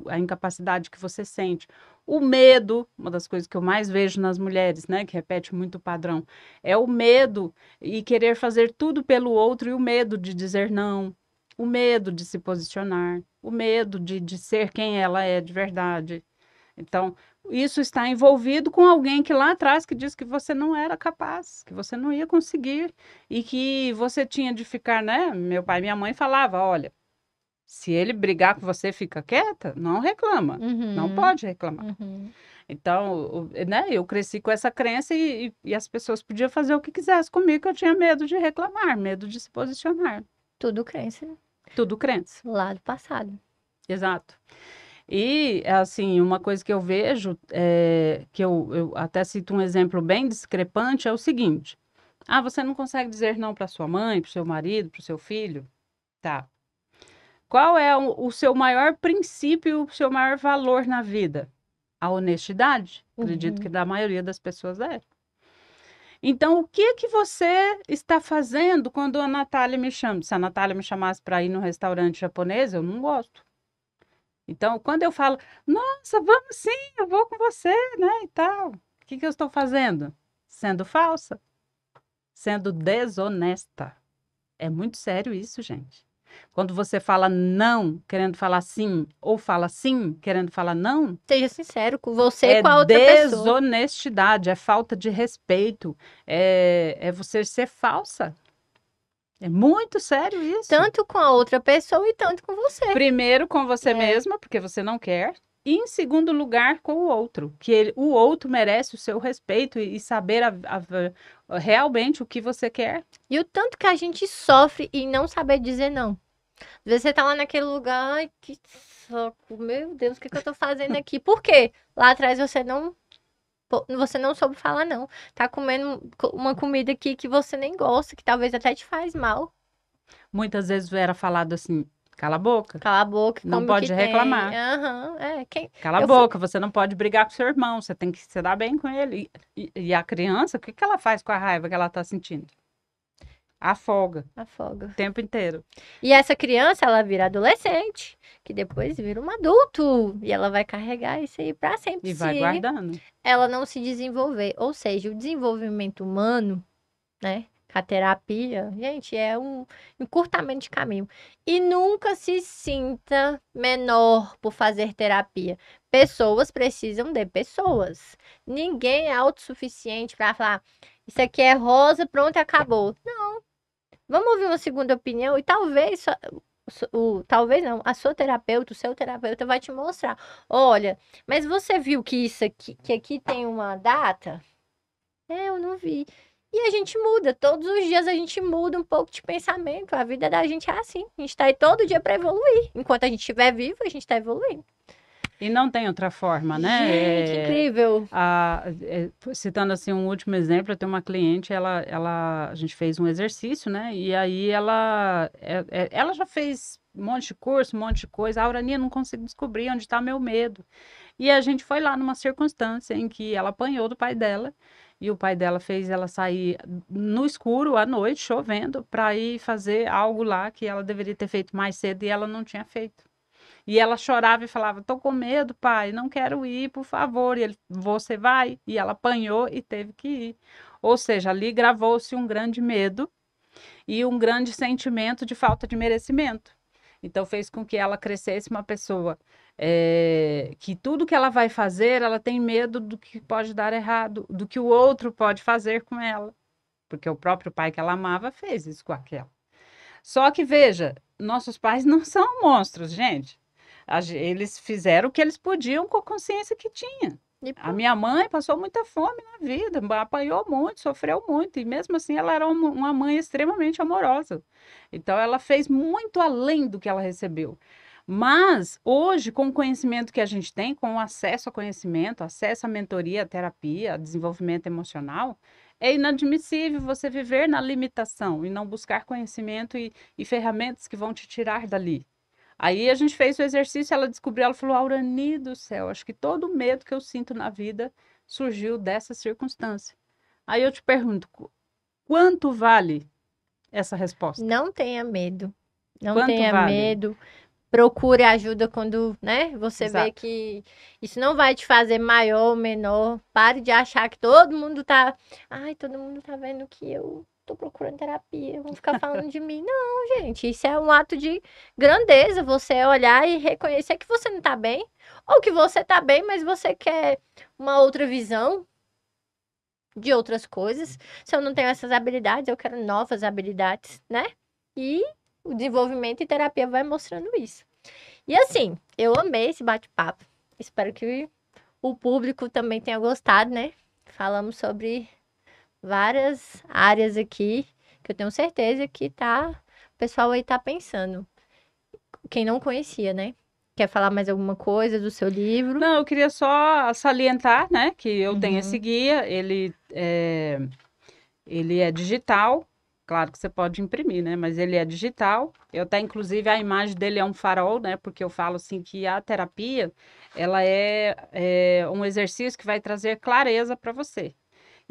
[SPEAKER 2] a incapacidade que você sente, o medo, uma das coisas que eu mais vejo nas mulheres, né, que repete muito o padrão, é o medo e querer fazer tudo pelo outro e o medo de dizer não, o medo de se posicionar, o medo de ser quem ela é de verdade. Então, isso está envolvido com alguém que lá atrás que disse que você não era capaz, que você não ia conseguir e que você tinha de ficar, né? Meu pai e minha mãe falava, olha, se ele brigar com você, fica quieta, não reclama, não
[SPEAKER 1] Uhum,
[SPEAKER 2] pode reclamar.
[SPEAKER 1] uhum.
[SPEAKER 2] Então, né, eu cresci com essa crença e as pessoas podiam fazer o que quisessem comigo, que eu tinha medo de reclamar, medo de se posicionar.
[SPEAKER 1] Tudo crença
[SPEAKER 2] Tudo crença,
[SPEAKER 1] lá do passado.
[SPEAKER 2] exato. E, assim, uma coisa que eu vejo, que eu até cito um exemplo bem discrepante, é o seguinte: ah, você não consegue dizer não para sua mãe, para o seu marido, para o seu filho? Tá. Qual é o seu maior princípio, o seu maior valor na vida? A honestidade? Acredito que
[SPEAKER 1] Uhum.
[SPEAKER 2] da maioria das pessoas é. Então, o que que você está fazendo quando a Natália me chama? Se a Natália me chamasse para ir no restaurante japonês, eu não gosto. Então, quando eu falo, nossa, vamos sim, eu vou com você, né, e tal. O que que eu estou fazendo? Sendo falsa, sendo desonesta. É muito sério isso, gente. Quando você fala não, querendo falar sim, ou fala sim, querendo falar não,
[SPEAKER 1] Seja sincero com você e
[SPEAKER 2] é
[SPEAKER 1] com a outra pessoa.
[SPEAKER 2] desonestidade, é falta de respeito, é você ser falsa. É muito sério isso.
[SPEAKER 1] Tanto com a outra pessoa e tanto com você.
[SPEAKER 2] Primeiro com você
[SPEAKER 1] É.
[SPEAKER 2] mesma, porque você não quer. E em segundo lugar com o outro, que o outro merece o seu respeito e saber realmente o que você quer.
[SPEAKER 1] E o tanto que a gente sofre em não saber dizer não. Às vezes você tá lá naquele lugar, ai, que saco, meu Deus, o que que eu tô fazendo aqui? Por quê? Lá atrás você não soube falar não. Tá comendo uma comida aqui que você nem gosta, que talvez até te faz mal.
[SPEAKER 2] Muitas vezes era falado assim: cala a boca,
[SPEAKER 1] Cala a boca,
[SPEAKER 2] não
[SPEAKER 1] come o que
[SPEAKER 2] pode
[SPEAKER 1] tem.
[SPEAKER 2] reclamar.
[SPEAKER 1] Aham,
[SPEAKER 2] Cala a
[SPEAKER 1] eu fui...
[SPEAKER 2] boca, você não pode brigar com seu irmão, você tem que se dar bem com ele. E a criança, o que que ela faz com a raiva que ela está sentindo? Afoga
[SPEAKER 1] Afoga.
[SPEAKER 2] o tempo inteiro.
[SPEAKER 1] E essa criança, ela vira adolescente, que depois vira um adulto. E ela vai carregar isso aí pra sempre,
[SPEAKER 2] E vai
[SPEAKER 1] se
[SPEAKER 2] guardando.
[SPEAKER 1] ela não se desenvolver. Ou seja, o desenvolvimento humano, né? Com a terapia, gente, é um encurtamento de caminho. E nunca se sinta menor por fazer terapia. Pessoas precisam de pessoas. Ninguém é autossuficiente para falar, isso aqui é rosa, pronto, acabou. Vamos ouvir uma segunda opinião e talvez talvez não, a sua terapeuta, o seu terapeuta vai te mostrar. Olha, mas você viu que isso aqui, que aqui tem uma data? Eu não vi. E a gente muda, todos os dias a gente muda um pouco de pensamento. A vida da gente é assim. A gente tá aí todo dia para evoluir. Enquanto a gente estiver vivo, a gente tá evoluindo.
[SPEAKER 2] E não tem outra forma, né?
[SPEAKER 1] Gente, incrível.
[SPEAKER 2] Citando assim um último exemplo, eu tenho uma cliente, a gente fez um exercício, né? E aí ela já fez um monte de curso, um monte de coisa. A Auraninha, não consigo descobrir onde está meu medo. E a gente foi lá numa circunstância em que ela apanhou do pai dela. E o pai dela fez ela sair no escuro, à noite, chovendo, para ir fazer algo lá que ela deveria ter feito mais cedo e ela não tinha feito. E ela chorava e falava: tô com medo, pai, não quero ir, por favor. E ele: você vai? E ela apanhou e teve que ir. Ou seja, ali gravou-se um grande medo e um grande sentimento de falta de merecimento. Então fez com que ela crescesse uma pessoa que tudo que ela vai fazer, ela tem medo do que pode dar errado, do que o outro pode fazer com ela. Porque o próprio pai que ela amava fez isso com aquela. Só que, veja, nossos pais não são monstros, gente. Eles fizeram o que eles podiam com a consciência que tinha. A minha mãe passou muita fome na vida, apanhou muito, sofreu muito, e mesmo assim ela era uma mãe extremamente amorosa. Então ela fez muito além do que ela recebeu. Mas hoje, com o conhecimento que a gente tem, com o acesso ao conhecimento, acesso à mentoria, à terapia, ao desenvolvimento emocional, é inadmissível você viver na limitação e não buscar conhecimento e ferramentas que vão te tirar dali. Aí a gente fez o exercício, ela descobriu, ela falou: Aurani do céu, acho que todo o medo que eu sinto na vida surgiu dessa circunstância. Aí eu te pergunto, quanto vale essa resposta?
[SPEAKER 1] Não tenha medo. Não
[SPEAKER 2] Quanto
[SPEAKER 1] tenha
[SPEAKER 2] vale?
[SPEAKER 1] medo. Procure ajuda quando, né, você vê
[SPEAKER 2] Exato.
[SPEAKER 1] que isso não vai te fazer maior ou menor. Pare de achar que todo mundo tá, ai, todo mundo tá vendo que eu tô procurando terapia, vão ficar falando de mim. Não, gente, isso é um ato de grandeza, você olhar e reconhecer que você não tá bem, ou que você tá bem, mas você quer uma outra visão de outras coisas. Se eu não tenho essas habilidades, eu quero novas habilidades, né? E o desenvolvimento e terapia vai mostrando isso. E assim, eu amei esse bate-papo. Espero que o público também tenha gostado, né? Falamos sobre várias áreas aqui que eu tenho certeza que o pessoal aí tá pensando. Quem não conhecia, né? Quer falar mais alguma coisa do seu livro?
[SPEAKER 2] Não, eu queria só salientar, né, que eu tenho esse
[SPEAKER 1] Uhum.
[SPEAKER 2] guia, ele é digital, claro que você pode imprimir, né? Mas ele é digital. Eu até, inclusive, a imagem dele é um farol, né? Porque eu falo assim que a terapia, ela é um exercício que vai trazer clareza para você.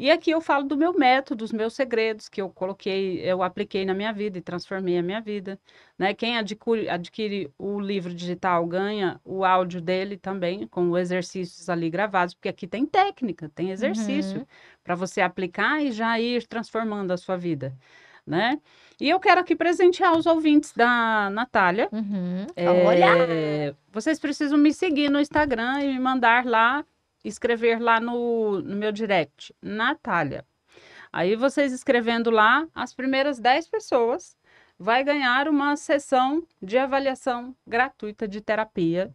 [SPEAKER 2] E aqui eu falo do meu método, dos meus segredos que eu coloquei, eu apliquei na minha vida e transformei a minha vida, né? Quem adquire o livro digital ganha o áudio dele também, com os exercícios ali gravados, porque aqui tem técnica, tem exercício
[SPEAKER 1] Uhum.
[SPEAKER 2] para você aplicar e já ir transformando a sua vida, né? E eu quero aqui presentear os ouvintes da Natália.
[SPEAKER 1] Uhum. Olha!
[SPEAKER 2] Vocês precisam me seguir no Instagram e me mandar lá, escrever lá no meu direct, Natália. Aí vocês escrevendo lá, as primeiras 10 pessoas vai ganhar uma sessão de avaliação gratuita de terapia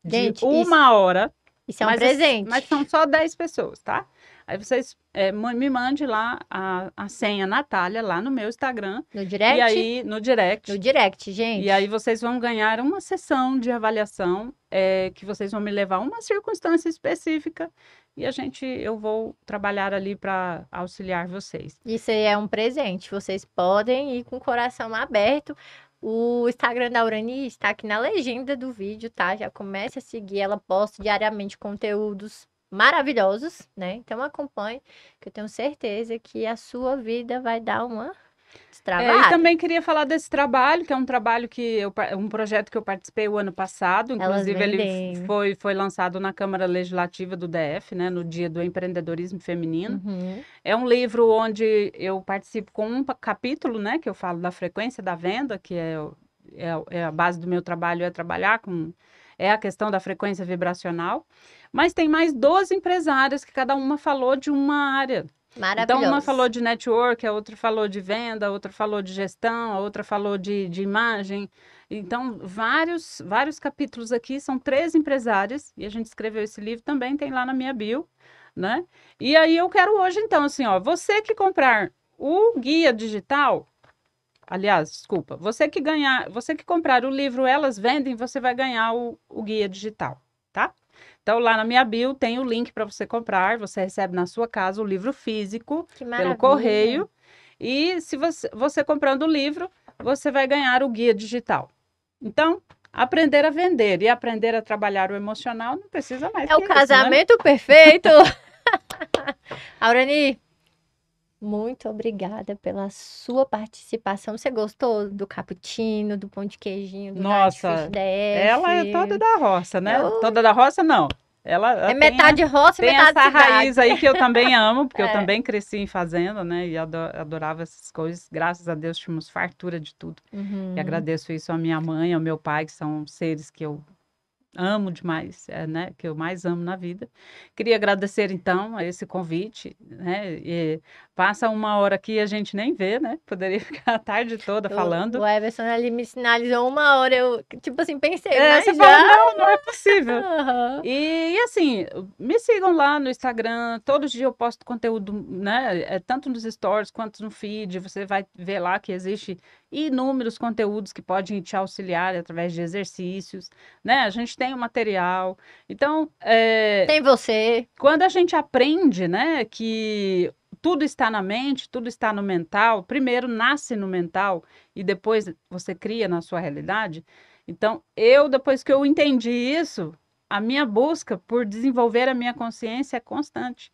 [SPEAKER 2] de
[SPEAKER 1] Gente, isso,
[SPEAKER 2] 1 hora,
[SPEAKER 1] isso é um
[SPEAKER 2] mas
[SPEAKER 1] presente.
[SPEAKER 2] são só 10 pessoas, tá? Aí vocês me mandem lá a senha Natália, lá no meu Instagram,
[SPEAKER 1] No
[SPEAKER 2] e
[SPEAKER 1] direct?
[SPEAKER 2] aí no
[SPEAKER 1] No
[SPEAKER 2] direct.
[SPEAKER 1] direct,
[SPEAKER 2] E aí
[SPEAKER 1] gente.
[SPEAKER 2] vocês vão ganhar uma sessão de avaliação, que vocês vão me levar a uma circunstância específica e eu vou trabalhar ali para auxiliar vocês.
[SPEAKER 1] Isso aí é um presente. Vocês podem ir com o coração aberto. O Instagram da Urani está aqui na legenda do vídeo, tá? Já comece a seguir. Ela posta diariamente conteúdos maravilhosos, né? Então acompanhe, que eu tenho certeza que a sua vida vai dar uma
[SPEAKER 2] E
[SPEAKER 1] destravada.
[SPEAKER 2] também queria falar desse trabalho, que é um trabalho um projeto que eu participei o ano passado,
[SPEAKER 1] Elas
[SPEAKER 2] inclusive ele
[SPEAKER 1] vendem.
[SPEAKER 2] foi lançado na Câmara Legislativa do DF, né, no Dia do Empreendedorismo Feminino.
[SPEAKER 1] Uhum,
[SPEAKER 2] É um livro onde eu participo com um capítulo, né, que eu falo da frequência da venda, que é a base do meu trabalho, é a questão da frequência vibracional. Mas tem mais 12 empresárias que cada uma falou de uma área. Então, uma falou
[SPEAKER 1] maravilhosos.
[SPEAKER 2] de network, a outra falou de venda, a outra falou de gestão, a outra falou de imagem. Então, vários capítulos aqui, são 3 empresárias, e a gente escreveu esse livro, também tem lá na minha bio, né? E aí eu quero hoje, então, assim, ó, você que comprar o guia digital, aliás, desculpa, você que comprar o livro Elas Vendem, você vai ganhar o guia digital, tá? Então, lá na minha bio tem o link para você comprar, você recebe na sua casa o livro físico
[SPEAKER 1] Que
[SPEAKER 2] pelo
[SPEAKER 1] maravilha.
[SPEAKER 2] correio, e se você comprando o livro, você vai ganhar o guia digital. Então, aprender a vender e aprender a trabalhar o emocional não precisa mais
[SPEAKER 1] É o
[SPEAKER 2] que isso, né?
[SPEAKER 1] casamento perfeito. Aurani, muito obrigada pela sua participação. Você gostou do cappuccino, do pão de queijinho, do Night Fish
[SPEAKER 2] Nossa, ela é toda
[SPEAKER 1] DF?
[SPEAKER 2] da roça, né?
[SPEAKER 1] Eu...
[SPEAKER 2] Toda da roça, não. Ela
[SPEAKER 1] É metade roça e
[SPEAKER 2] tem
[SPEAKER 1] metade
[SPEAKER 2] essa
[SPEAKER 1] cidade.
[SPEAKER 2] raiz aí que eu também amo, porque eu
[SPEAKER 1] É.
[SPEAKER 2] também cresci em fazenda, né? E adorava essas coisas. Graças a Deus tínhamos fartura de tudo. E
[SPEAKER 1] Uhum.
[SPEAKER 2] agradeço isso à minha mãe, ao meu pai, que são seres que eu amo demais, né? Que eu mais amo na vida. Queria agradecer, então, a esse convite, né? E passa 1 hora aqui e a gente nem vê, né? Poderia ficar a tarde toda
[SPEAKER 1] O
[SPEAKER 2] falando.
[SPEAKER 1] Everson ali me sinalizou 1 hora, eu, tipo assim, pensei,
[SPEAKER 2] É,
[SPEAKER 1] mas
[SPEAKER 2] você
[SPEAKER 1] já?
[SPEAKER 2] fala, não, não é possível.
[SPEAKER 1] Aham.
[SPEAKER 2] E assim, me sigam lá no Instagram, todos os dias eu posto conteúdo, né? Tanto nos stories quanto no feed. Você vai ver lá que existe inúmeros conteúdos que podem te auxiliar através de exercícios, né? A gente tem o material. Então,
[SPEAKER 1] Tem você.
[SPEAKER 2] quando a gente aprende, né, que tudo está na mente, tudo está no mental, primeiro nasce no mental e depois você cria na sua realidade. Então, depois que eu entendi isso, a minha busca por desenvolver a minha consciência é constante.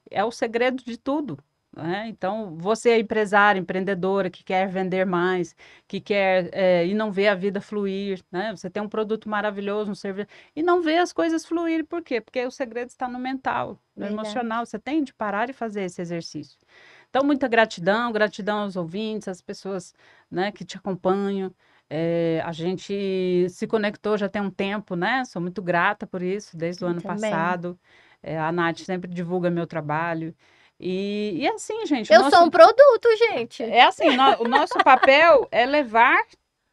[SPEAKER 2] É o segredo de tudo, né? Então, você é empresária, empreendedora, que quer vender mais, que quer e não vê a vida fluir, né? Você tem um produto maravilhoso, um serviço, e não vê as coisas fluírem. Por quê? Porque o segredo está no mental, no
[SPEAKER 1] Verdade.
[SPEAKER 2] emocional. Você tem de parar e fazer esse exercício. Então, muita gratidão, gratidão aos ouvintes, às pessoas, né, que te acompanham. A gente se conectou já tem um tempo, né? Sou muito grata por isso, desde o
[SPEAKER 1] Eu
[SPEAKER 2] ano
[SPEAKER 1] também.
[SPEAKER 2] passado. A Nath sempre divulga meu trabalho. E assim, gente,
[SPEAKER 1] Eu sou um produto, gente.
[SPEAKER 2] é assim, o nosso papel é levar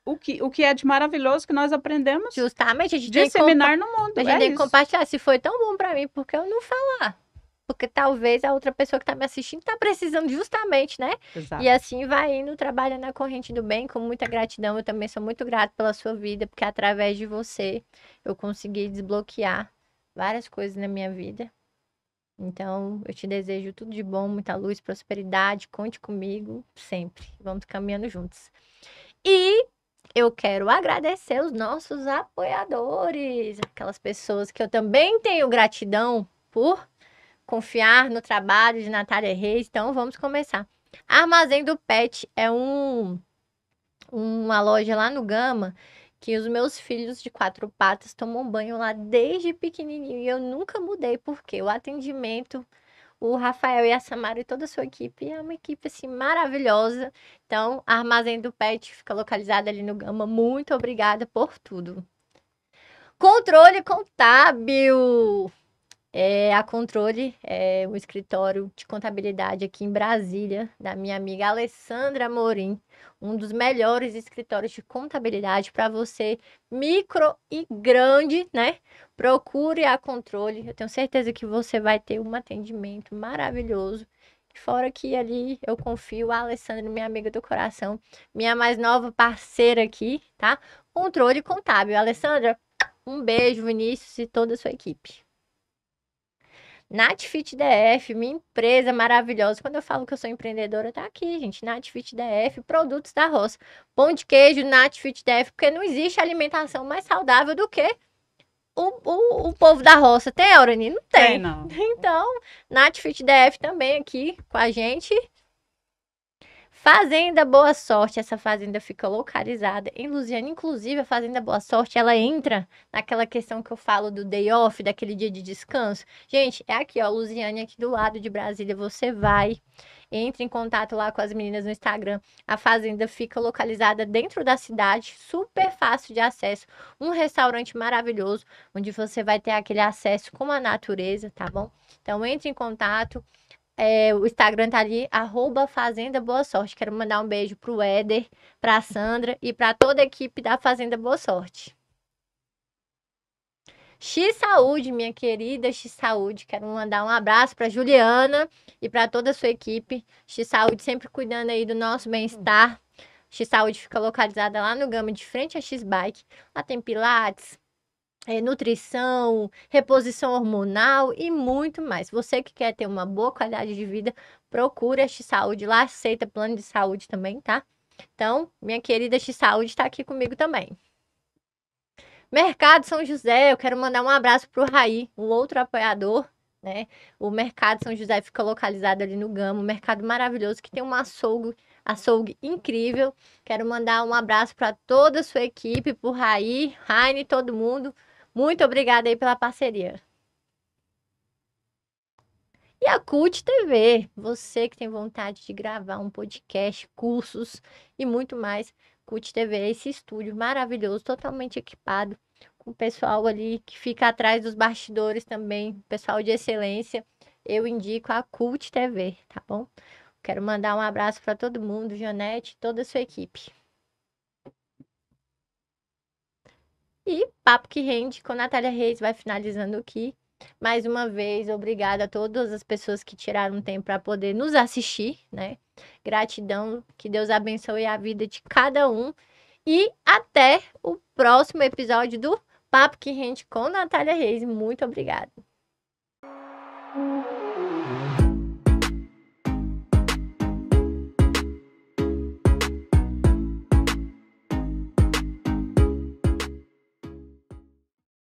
[SPEAKER 2] o que é de maravilhoso que nós aprendemos,
[SPEAKER 1] Justamente, a gente tem que
[SPEAKER 2] disseminar no mundo.
[SPEAKER 1] a gente tem que
[SPEAKER 2] Isso.
[SPEAKER 1] compartilhar. Se foi tão bom pra mim, por que eu não falar? Porque talvez a outra pessoa que tá me assistindo tá precisando justamente, né?
[SPEAKER 2] Exato.
[SPEAKER 1] E assim vai indo, trabalhando na corrente do bem, com muita gratidão. Eu também sou muito grata pela sua vida, porque através de você eu consegui desbloquear várias coisas na minha vida. Então, eu te desejo tudo de bom, muita luz, prosperidade. Conte comigo sempre. Vamos caminhando juntos. E eu quero agradecer os nossos apoiadores, aquelas pessoas que eu também tenho gratidão por confiar no trabalho de Natália Reis. Então, vamos começar. Armazém do Pet é uma loja lá no Gama que os meus filhos de 4 patas tomam banho lá desde pequenininho e eu nunca mudei, porque o atendimento, o Rafael e a Samara e toda a sua equipe é uma equipe assim maravilhosa. Então, Armazém do Pet fica localizado ali no Gama. Muito obrigada por tudo. Controle Contábil. A Controle é um escritório de contabilidade aqui em Brasília, da minha amiga Alessandra Amorim, um dos melhores escritórios de contabilidade para você, micro e grande, né? Procure a Controle, eu tenho certeza que você vai ter um atendimento maravilhoso. Fora que ali eu confio, a Alessandra, minha amiga do coração, minha mais nova parceira aqui, tá? Controle Contábil. Alessandra, um beijo, Vinícius e toda a sua equipe. Natfit DF, minha empresa maravilhosa. Quando eu falo que eu sou empreendedora, tá aqui, gente. Natfit DF, produtos da roça. Pão de queijo, Natfit DF, porque não existe alimentação mais saudável do que o povo da roça. Tem, Aurani? Não tem.
[SPEAKER 2] Tem, não.
[SPEAKER 1] Então, Natfit DF também aqui com a gente. Fazenda Boa Sorte, essa fazenda fica localizada em Lusiânia. Inclusive, a Fazenda Boa Sorte, ela entra naquela questão que eu falo do day off, daquele dia de descanso. Gente, é aqui, ó, Lusiânia, aqui do lado de Brasília. Você vai, entre em contato lá com as meninas no Instagram. A fazenda fica localizada dentro da cidade, super fácil de acesso. Um restaurante maravilhoso, onde você vai ter aquele acesso com a natureza, tá bom? Então, entre em contato. o Instagram tá ali, @Fazenda Boa Sorte. Quero mandar um beijo pro Éder, pra Sandra e pra toda a equipe da Fazenda Boa Sorte. X Saúde, minha querida X Saúde. Quero mandar um abraço para Juliana e para toda a sua equipe. X Saúde sempre cuidando aí do nosso bem-estar. X Saúde fica localizada lá no Gama, de frente a X Bike. Lá tem pilates, nutrição, reposição hormonal e muito mais. Você que quer ter uma boa qualidade de vida, procure a X Saúde. Lá aceita plano de saúde também, tá? Então, minha querida X Saúde está aqui comigo também. Mercado São José, eu quero mandar um abraço pro Raí, um outro apoiador, né? O Mercado São José fica localizado ali no Gama, um mercado maravilhoso que tem um açougue incrível. Quero mandar um abraço para toda a sua equipe, pro Raí, Raine, todo mundo. Muito obrigada aí pela parceria. E a CUT TV, você que tem vontade de gravar um podcast, cursos e muito mais, CUT TV é esse estúdio maravilhoso, totalmente equipado, com o pessoal ali que fica atrás dos bastidores também, pessoal de excelência. Eu indico a CUT TV, tá bom? Quero mandar um abraço para todo mundo, Janete, toda a sua equipe. E Papo que Rende com Natália Reis vai finalizando aqui. Mais uma vez, obrigada a todas as pessoas que tiraram um tempo para poder nos assistir, né? Gratidão, que Deus abençoe a vida de cada um. E até o próximo episódio do Papo que Rende com Natália Reis. Muito obrigada.